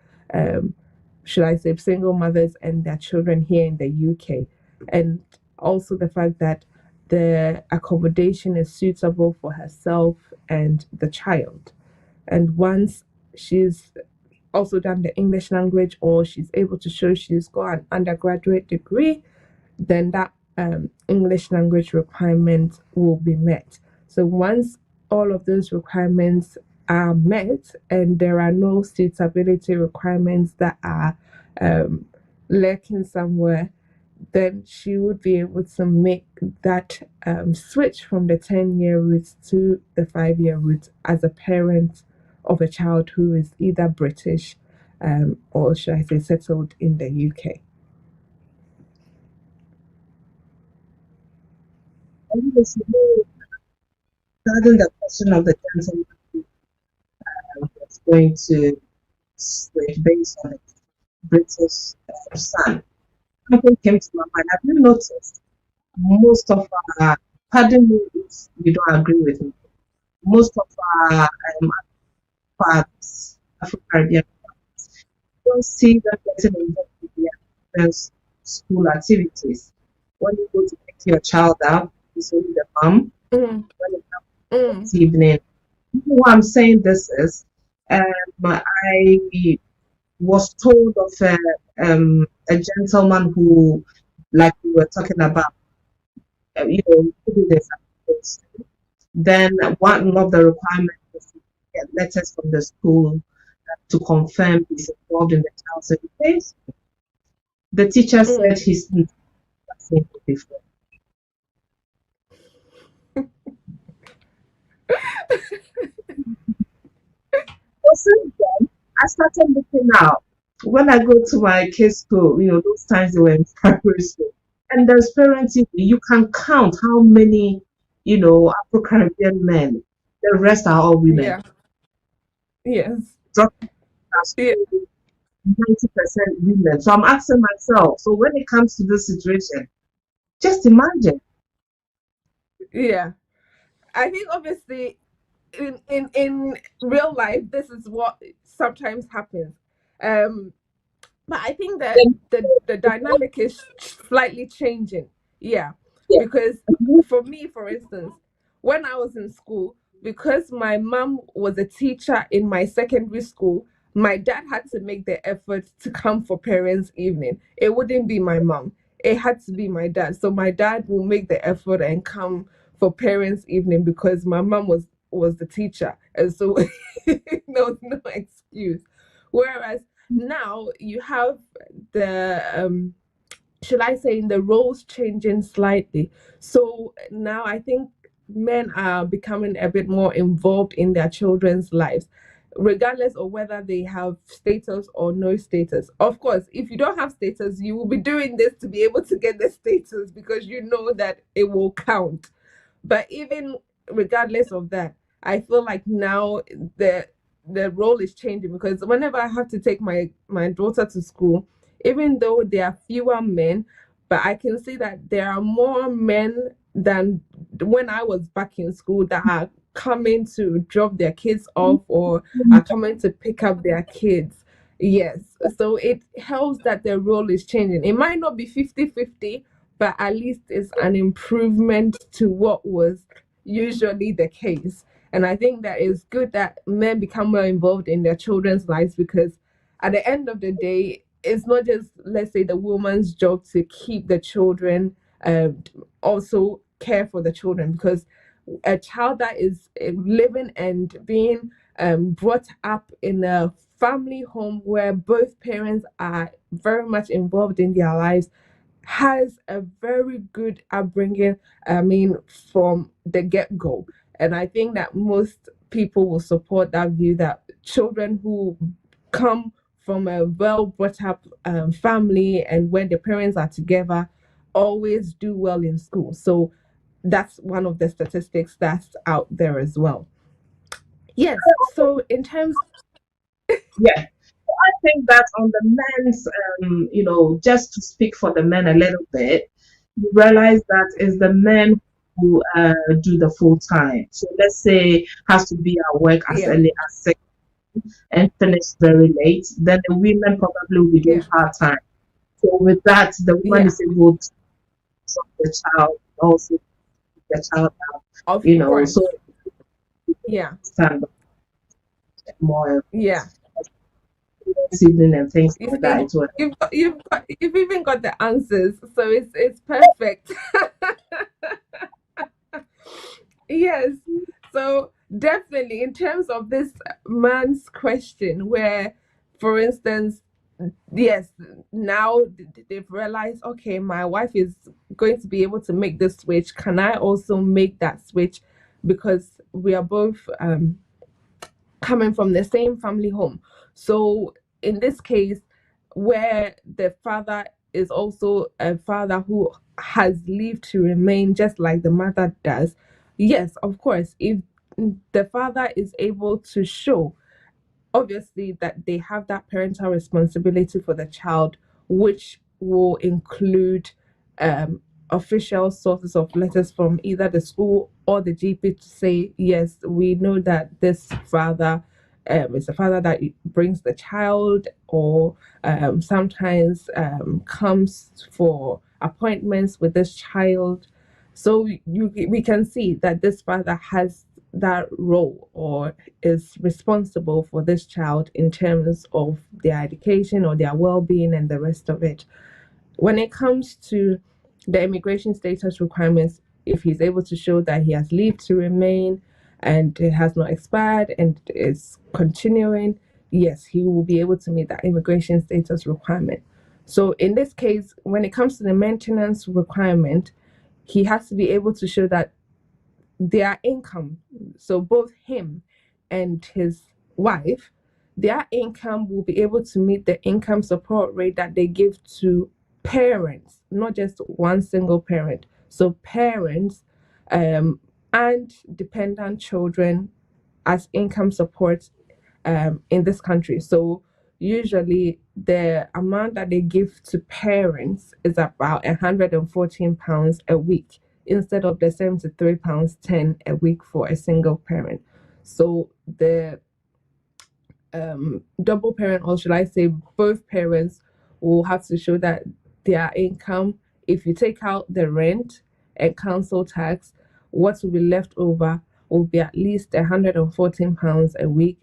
should I say, single mothers and their children here in the UK. And also the fact that the accommodation is suitable for herself and the child. And once she's also done the English language, or she's able to show she's got an undergraduate degree, then that English language requirement will be met. So once all of those requirements are met and there are no suitability requirements that are lurking somewhere, then she would be able to make that switch from the 10-year route to the 5-year route as a parent of a child who is either British or, should I say, settled in the UK. Regarding the question of the gentleman who was going to switch based on the British son, something came to my mind. Have you noticed most of our, pardon me if you don't agree with me, most of our fathers, Afro-Caribbean fathers, don't see them getting involved with their children's school activities. When you go to pick your child up, it's only the mom. When it comes to this evening, why I'm saying this is, I was told of a gentleman who, like we were talking about, this. Then one of the requirements is to get letters from the school to confirm he's involved in the child's education. The teacher said he's not seen it before. So since then, I started looking out. When I go to my kids' school, those times they were in primary school, and there's parents, you can count how many, Afro-Caribbean men. The rest are all women. Yeah. Yes. Dropping 90% women. So I'm asking myself, so when it comes to this situation, just imagine. Yeah. I think obviously in real life this is what sometimes happens. But I think that the dynamic is slightly changing. Yeah. Because for me, for instance, when I was in school, because my mom was a teacher in my secondary school, my dad had to make the effort to come for parents' evening. It wouldn't be my mom. It had to be my dad. So my dad will make the effort and come for parents' evening because my mom was the teacher. And so no excuse. Whereas now you have the should I say, in the roles changing slightly. So now I think men are becoming a bit more involved in their children's lives, regardless of whether they have status or no status. Of course, if you don't have status, you will be doing this to be able to get the status because you know that it will count. But even regardless of that, I feel like now the role is changing, because whenever I have to take my daughter to school, even though there are fewer men, but I can see that there are more men than when I was back in school that are coming to drop their kids off or are coming to pick up their kids. Yes. So it helps that the role is changing. It might not be 50-50, but at least it's an improvement to what was usually the case. And I think that it's good that men become more involved in their children's lives, because at the end of the day, it's not just, let's say, the woman's job to keep the children, also care for the children, because a child that is living and being brought up in a family home where both parents are very much involved in their lives has a very good upbringing, I mean, from the get-go. And I think that most people will support that view, that children who come from a well brought up family and when the parents are together always do well in school. So that's one of the statistics that's out there as well. Yes. So in terms, Yeah. I think that on the men's, just to speak for the men a little bit, you realize that it's the men who do the full time. So let's say has to be at work as yeah, early as 6 and finish very late. Then the women probably will be doing yeah, part time. So with that, the woman yeah, is able to support the child, also keep the child out, of so course. Yeah, stand more yeah. sibling and things You like that see, as well. you've even got the answers, so it's perfect. Yes. So definitely, in terms of this man's question, where, for instance, yes, now they've realized, okay, my wife is going to be able to make this switch. Can I also make that switch? Because we are both coming from the same family home. So in this case, where the father is also a father who has leave to remain just like the mother does, yes, of course, if the father is able to show, obviously, that they have that parental responsibility for the child, which will include um, official sources of letters from either the school or the GP to say, yes, we know that this father is a father that brings the child, or sometimes comes for appointments with this child. So we can see that this father has that role, or is responsible for this child in terms of their education or their well-being and the rest of it. When it comes to the immigration status requirements, if he's able to show that he has leave to remain and it has not expired and is continuing, yes, he will be able to meet that immigration status requirement. So in this case, when it comes to the maintenance requirement, he has to be able to show that their income, so both him and his wife, their income will be able to meet the income support rate that they give to parents, not just one single parent. So parents and dependent children as income support in this country. So usually the amount that they give to parents is about £114 a week, instead of the £73.10 a week for a single parent. So the double parent, or should I say both parents, will have to show that their income, if you take out the rent and council tax, what will be left over will be at least £114 a week,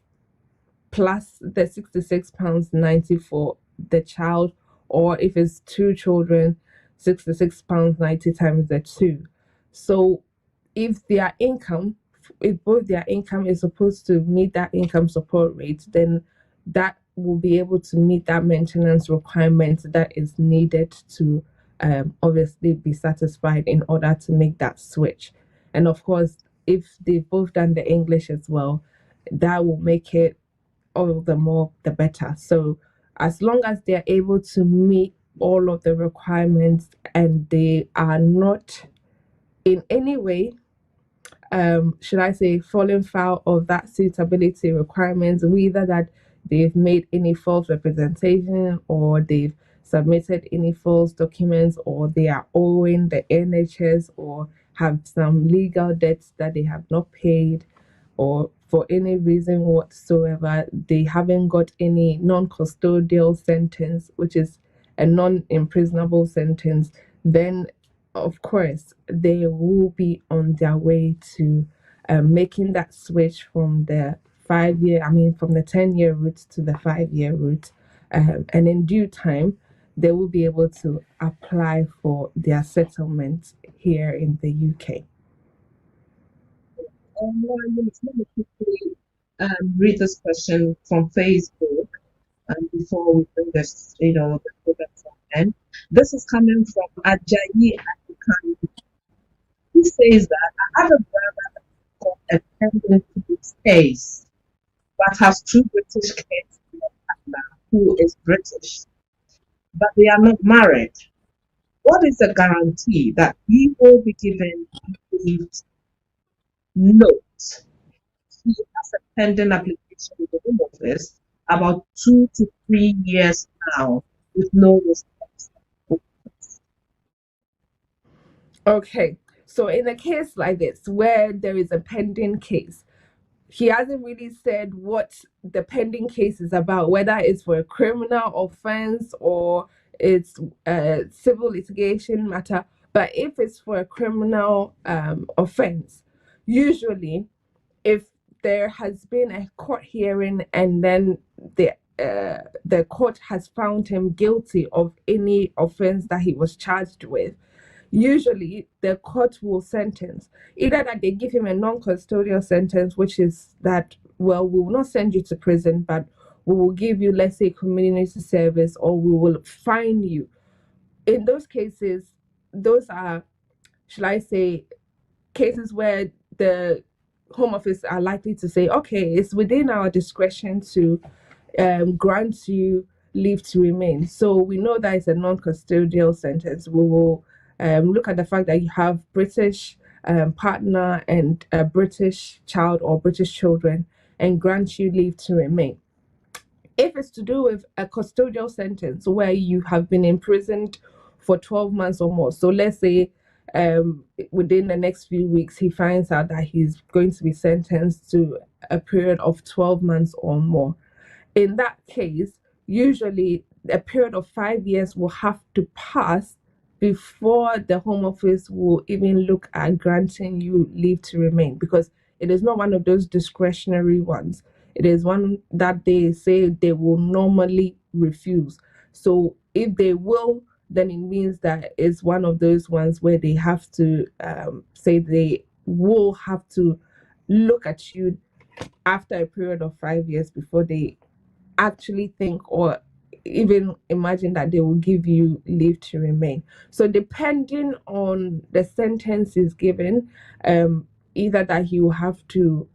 plus the £66.90 for the child, or if it's two children, £66.90 times the two. So if their income, if both their income is supposed to meet that income support rate, then that will be able to meet that maintenance requirement that is needed to obviously be satisfied in order to make that switch. And of course, if they've both done the English as well, that will make it all the more the better. So as long as they're able to meet all of the requirements and they are not in any way, should I say, falling foul of that suitability requirements, whether that they've made any false representation or they've submitted any false documents or they are owing the NHS or have some legal debts that they have not paid, or for any reason whatsoever they haven't got any non-custodial sentence, which is a non-imprisonable sentence, then of course they will be on their way to making that switch from the 5 year, from the 10-year route to the 5-year route. And in due time, they will be able to apply for their settlement here in the UK. Let me quickly read this question from Facebook before we bring this, the program to an end. This is coming from Ajayi Adukan. He says that I have a brother that got a pending police case, but has two British kids and a partner who is British, but they are not married. What is the guarantee that he will be given leave note? He has a pending application with the Home Office about 2 to 3 years now with no response. Okay, so in a case like this where there is a pending case, he hasn't really said what the pending case is about, whether it's for a criminal offense or it's a civil litigation matter. But if it's for a criminal offense, usually if there has been a court hearing and then the court has found him guilty of any offense that he was charged with, usually the court will sentence, either that they give him a non-custodial sentence, which is that, well, we will not send you to prison, but we will give you, let's say, community service, or we will fine you. In those cases, those are, shall I say, cases where the Home Office are likely to say, okay, it's within our discretion to grant you leave to remain. So we know that it's a non-custodial sentence. We will look at the fact that you have British partner and a British child or British children and grant you leave to remain. If it's to do with a custodial sentence where you have been imprisoned for 12 months or more, so let's say within the next few weeks he finds out that he's going to be sentenced to a period of 12 months or more, in that case, usually a period of 5 years will have to pass before the Home Office will even look at granting you leave to remain, because it is not one of those discretionary ones. It is one that they say they will normally refuse. So if they will, then it means that it's one of those ones where they have to say they will have to look at you after a period of 5 years before they actually think or even imagine that they will give you leave to remain. So depending on the sentence is given, either that he will have to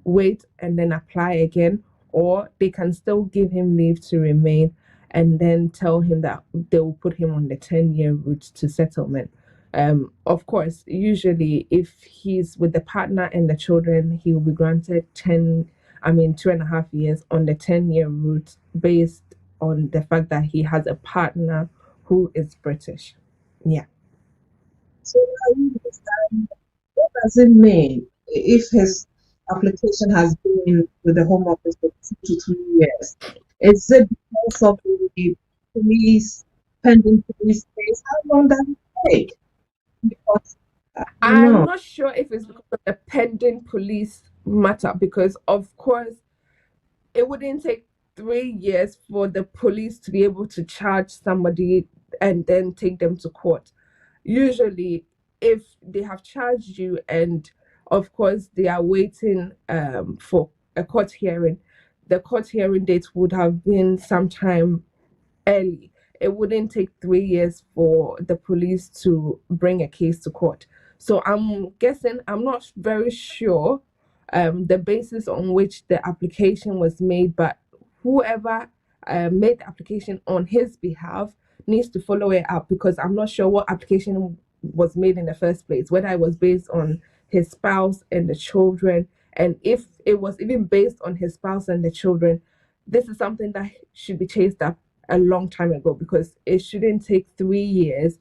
wait and then apply again, or they can still give him leave to remain and then tell him that they will put him on the 10-year route to settlement. Of course, usually if he's with the partner and the children, he will be granted 2.5 years on the 10-year route based on the fact that he has a partner who is British. Yeah. So I understand, what does it mean if his application has been with the Home Office for 2 to 3 years? Is it because of the pending police case? How long does it take? Because I'm not sure if it's because of the pending police matter, because of course it wouldn't take 3 years for the police to be able to charge somebody and then take them to court. Usually, if they have charged you and of course they are waiting for a court hearing, the court hearing date would have been sometime early. it wouldn't take 3 years for the police to bring a case to court. So I'm guessing, I'm not very sure the basis on which the application was made, but whoever made the application on his behalf needs to follow it up, because I'm not sure what application was made in the first place, whether it was based on his spouse and the children. And if it was even based on his spouse and the children, this is something that should be chased up a long time ago, because it shouldn't take 3 years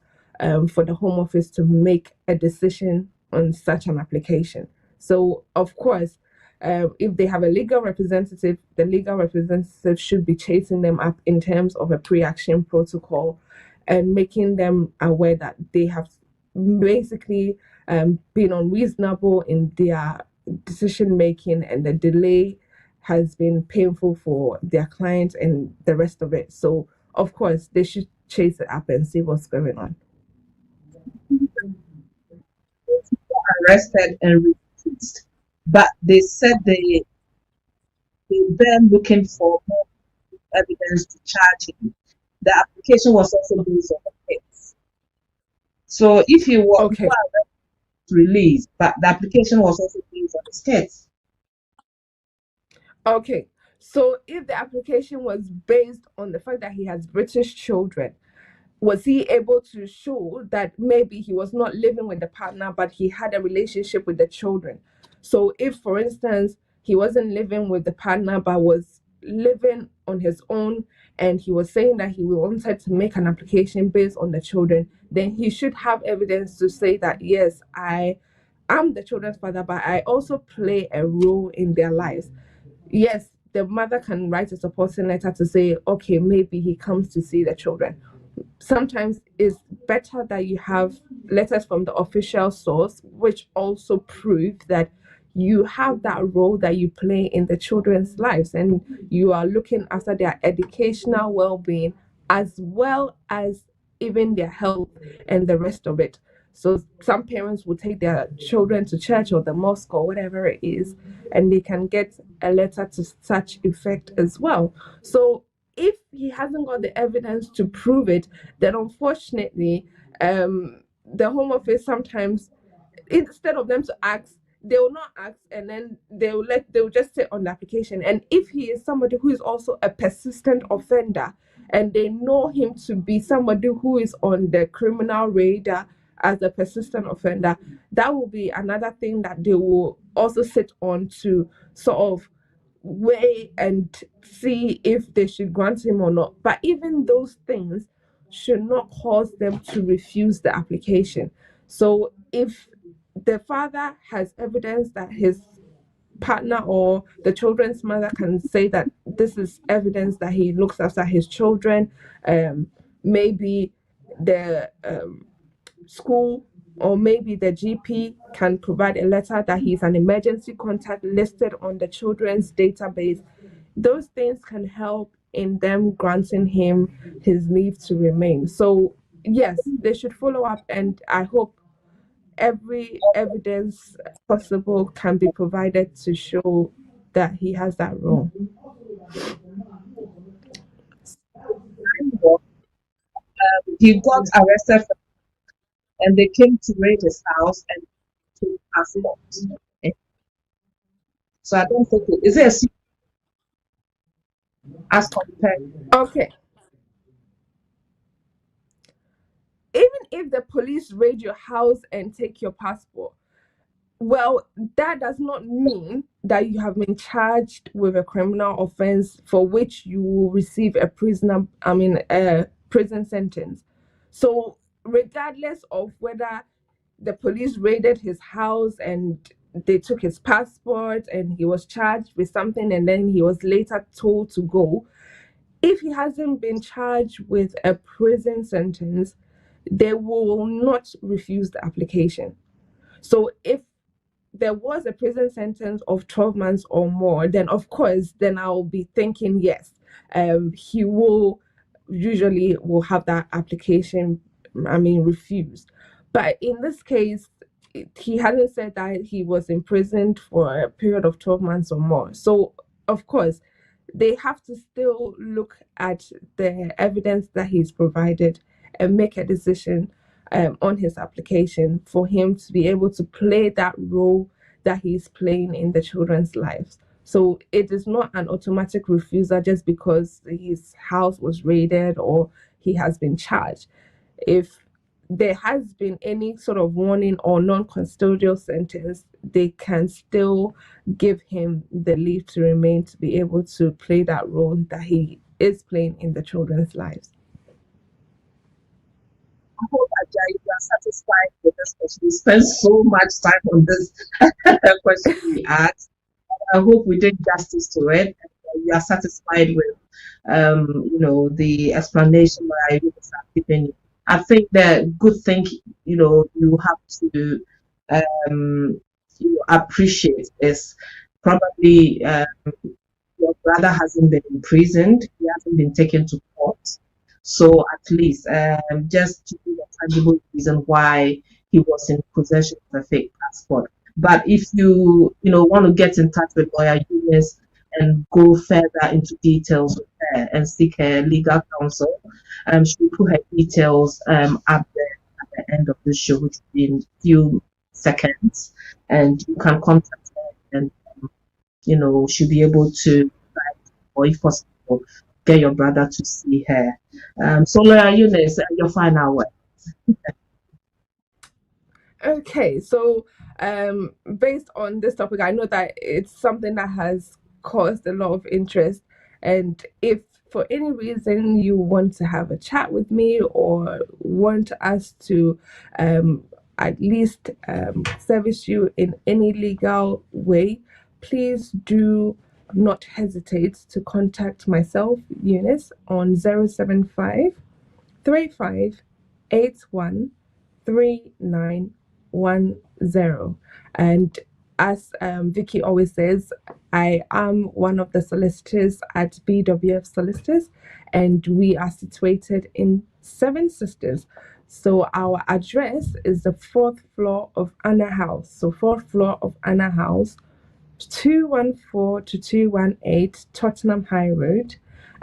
for the Home Office to make a decision on such an application. So, of course, if they have a legal representative, the legal representative should be chasing them up in terms of a pre-action protocol and making them aware that they have basically been unreasonable in their decision making, and the delay has been painful for their clients and the rest of it. So, of course, they should chase it up and see what's going on. Arrested and released, but they said they were looking for more evidence to charge him. The application was also based on the case. So if he was released, but the application was also based on his case. Okay, so if the application was based on the fact that he has British children, was he able to show that maybe he was not living with the partner, but he had a relationship with the children? So if, for instance, he wasn't living with the partner, but was living on his own, and he was saying that he wanted to make an application based on the children, then he should have evidence to say that, yes, I am the children's father, but I also play a role in their lives. Yes, the mother can write a supporting letter to say, okay, maybe he comes to see the children. Sometimes it's better that you have letters from the official source, which also prove that you have that role that you play in the children's lives, and you are looking after their educational well-being as well as even their health and the rest of it. So some parents will take their children to church or the mosque or whatever it is, and they can get a letter to such effect as well. So if he hasn't got the evidence to prove it, then unfortunately, the Home Office sometimes, instead of them to ask, they will not ask, and then they'll just sit on the application. And if he is somebody who is also a persistent offender, and they know him to be somebody who is on the criminal radar as a persistent offender, that will be another thing that they will also sit on to sort of weigh and see if they should grant him or not. But even those things should not cause them to refuse the application. So if the father has evidence that his partner or the children's mother can say that this is evidence that he looks after his children, maybe the school or maybe the GP can provide a letter that he's an emergency contact listed on the children's database. Those things can help in them granting him his leave to remain. So yes, they should follow up, and I hope every evidence possible can be provided to show that he has that role. He got arrested and they came to raid his house and to assault. So I don't think is it as compared? Okay. Even if the police raid your house and take your passport, well, that does not mean that you have been charged with a criminal offense for which you will receive a prison sentence. So regardless of whether the police raided his house and they took his passport and he was charged with something and then he was later told to go, if he hasn't been charged with a prison sentence, they will not refuse the application. So if there was a prison sentence of 12 months or more, then of course, then I'll be thinking, yes, he will have that application, refused. But in this case, he hasn't said that he was imprisoned for a period of 12 months or more. So of course, they have to still look at the evidence that he's provided and make a decision on his application for him to be able to play that role that he's playing in the children's lives. So it is not an automatic refusal just because his house was raided or he has been charged. If there has been any sort of warning or non-custodial sentence, they can still give him the leave to remain to be able to play that role that he is playing in the children's lives. I hope, Ajayi, you are satisfied with this question. We spent so much time on this question we asked. I hope we did justice to it. You are satisfied with, the explanation that I have given you. I think the good thing, you have to, appreciate is probably your brother hasn't been imprisoned. He hasn't been taken to court. So at least just to give a tangible reason why he was in possession of a fake passport. But if you want to get in touch with lawyer Eunice and go further into details with her and seek her legal counsel, she will put her details at the end of the show, which will be in a few seconds, and you can contact her and she'll be able to, or if possible, get your brother to see her. So lawyer Eunice, your final word. Okay, so based on this topic, I know that it's something that has caused a lot of interest, and if for any reason you want to have a chat with me or want us to at least service you in any legal way, please do not hesitate to contact myself, Eunice, on 075 35 81 3910. And as Vicky always says, I am one of the solicitors at BWF Solicitors, and we are situated in Seven Sisters. So our address is the 4th floor of Anna House. So 4th floor of Anna House, 214 to 218 Tottenham High Road,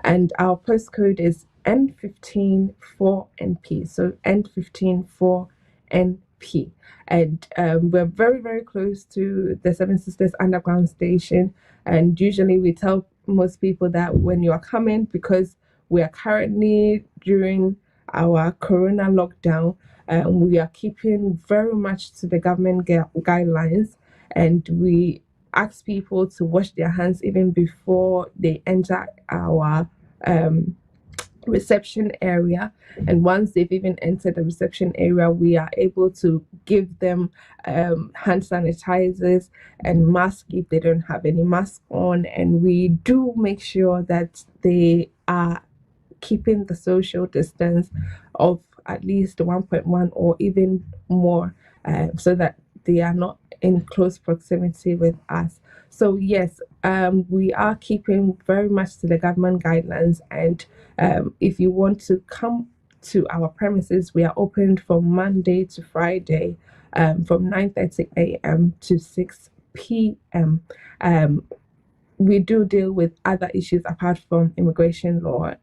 and our postcode is N15 4NP. So N15 4NP, and we're very, very close to the Seven Sisters Underground Station. And usually we tell most people that when you are coming, because we are currently during our corona lockdown, we are keeping very much to the government guidelines, and we ask people to wash their hands even before they enter our reception area. And once they've even entered the reception area, we are able to give them hand sanitizers and masks if they don't have any mask on. And we do make sure that they are keeping the social distance of at least 1.1 or even more, so that they are not in close proximity with us. So yes, we are keeping very much to the government guidelines, and if you want to come to our premises, we are open from Monday to Friday, from 9:30 a.m. to 6 p.m. We do deal with other issues apart from immigration law.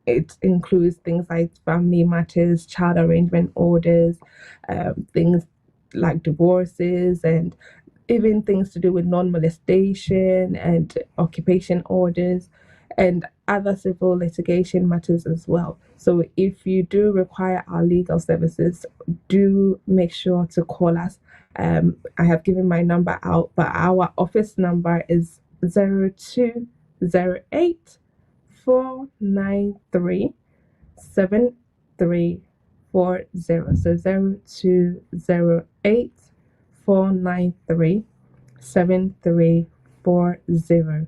It includes things like family matters, child arrangement orders, things like divorces, and even things to do with non-molestation and occupation orders, and other civil litigation matters as well. So if you do require our legal services, do make sure to call us. I have given my number out, but our office number is 0208 493 7340. So 0208 493 7340.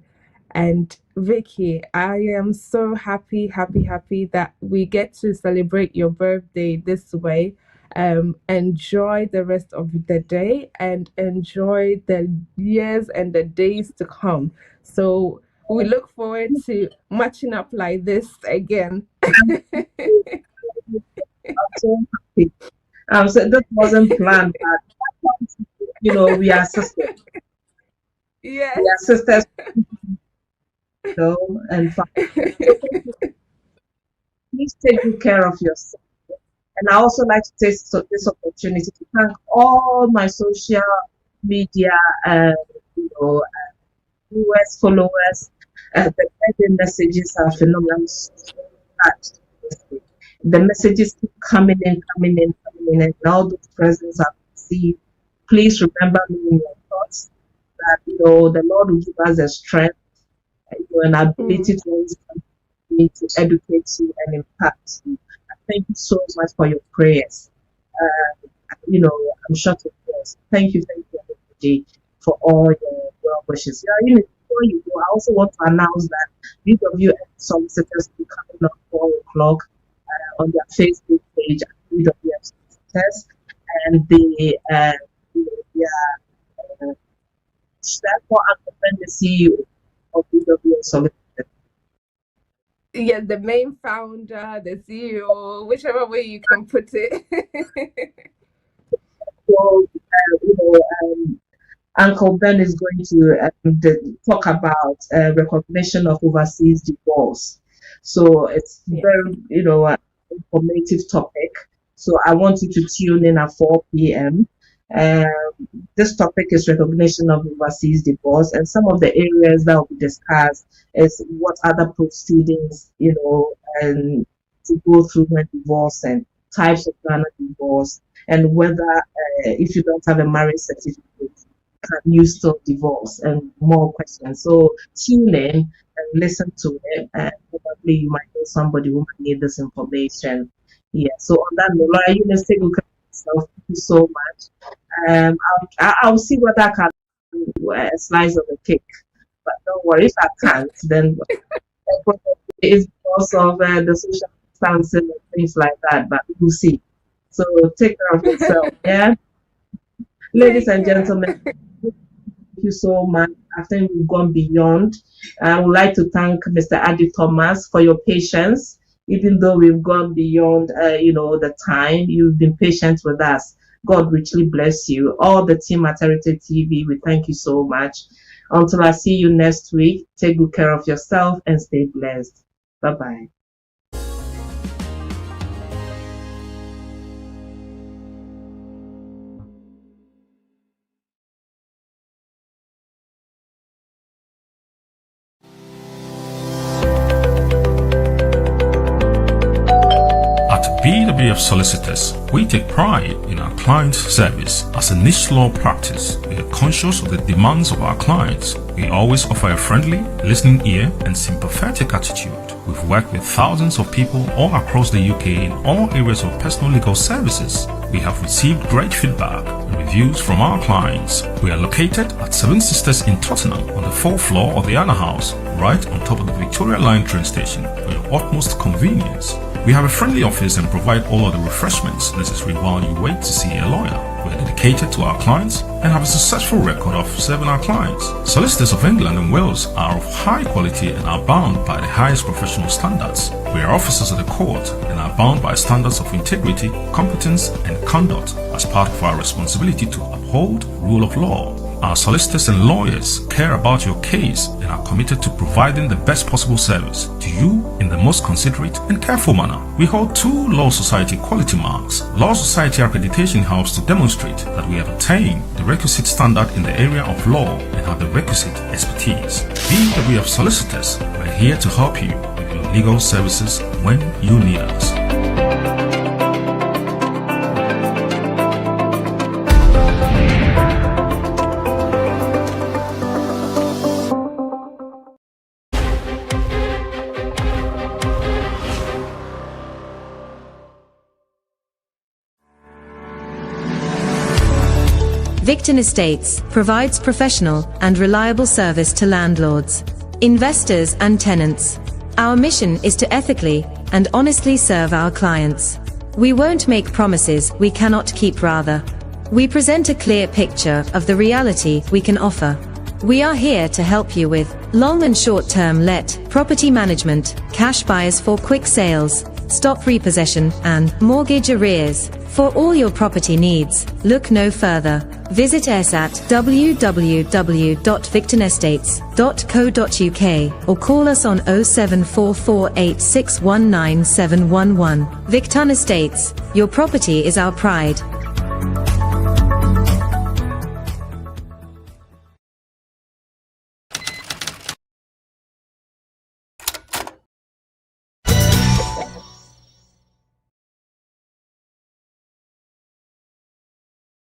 And Vicky, I am so happy that we get to celebrate your birthday this way. Enjoy the rest of the day and enjoy the years and the days to come. So we look forward to matching up like this again. I'm so happy. So that wasn't planned, but we are sisters. Yes. We are sisters. and family. So please take good care of yourself. And I also like to take this opportunity to thank all my social media, viewers, followers. The birthday messages are phenomenal. The messages keep coming in, and all those presents are received. Please remember me in your thoughts that the Lord will give us the strength and ability to educate you and impact you. Thank you so much for your prayers. I'm short of words. Thank you, everybody, for all your well wishes. Before you go, I also want to announce that BWF Solicitors will be coming up 4 o'clock on their Facebook page at BWF Solicitors, and the therefore I'm the CEO of BWF Solicitors. Yes, the main founder, the CEO, whichever way you can put it. So, Uncle Ben is going to talk about recognition of overseas divorce. So it's very, informative topic. So I want you to tune in at 4 p.m. This topic is recognition of overseas divorce, and some of the areas that will be discussed is what other proceedings, and to go through when divorce, and types of Ghana divorce, and whether if you don't have a marriage certificate, can you still divorce, and more questions. So tune in and listen to it, and probably you might know somebody who might need this information. Yeah. So on that note, Laura, you must take good care of yourself. Thank you so much. I'll see whether I can do a slice of the cake, but don't worry, if I can't, then it's because of the social distancing and things like that. But we'll see. So take care of yourself. Yeah. Ladies and gentlemen, thank you so much. I think we've gone beyond. I would like to thank Mr. Adi Thomas for your patience. Even though we've gone beyond, the time, you've been patient with us. God richly bless you. All the team at Heritage TV, we thank you so much. Until I see you next week, take good care of yourself and stay blessed. Bye-bye. BWF Solicitors, we take pride in our clients' service. As a niche law practice, we are conscious of the demands of our clients. We always offer a friendly, listening ear and sympathetic attitude. We've worked with thousands of people all across the UK in all areas of personal legal services. We have received great feedback and reviews from our clients. We are located at Seven Sisters in Tottenham on the 4th floor of the Anna House, right on top of the Victoria Line train station for your utmost convenience. We have a friendly office and provide all of the refreshments necessary while you wait to see a lawyer. We are dedicated to our clients and have a successful record of serving our clients. Solicitors of England and Wales are of high quality and are bound by the highest professional standards. We are officers of the court and are bound by standards of integrity, competence and conduct as part of our responsibility to uphold rule of law. Our solicitors and lawyers care about your case and are committed to providing the best possible service to you in the most considerate and careful manner. We hold 2 Law Society quality marks. Law Society accreditation helps to demonstrate that we have attained the requisite standard in the area of law and have the requisite expertise. BWF Solicitors, we're here to help you with your legal services when you need us. Victon Estates provides professional and reliable service to landlords, investors and tenants. Our mission is to ethically and honestly serve our clients. We won't make promises we cannot keep, rather. We present a clear picture of the reality we can offer. We are here to help you with long and short-term let, property management, cash buyers for quick sales, stock repossession and mortgage arrears. For all your property needs, look no further. Visit us at www.victonestates.co.uk or call us on 07448619711. Victon Estates, your property is our pride.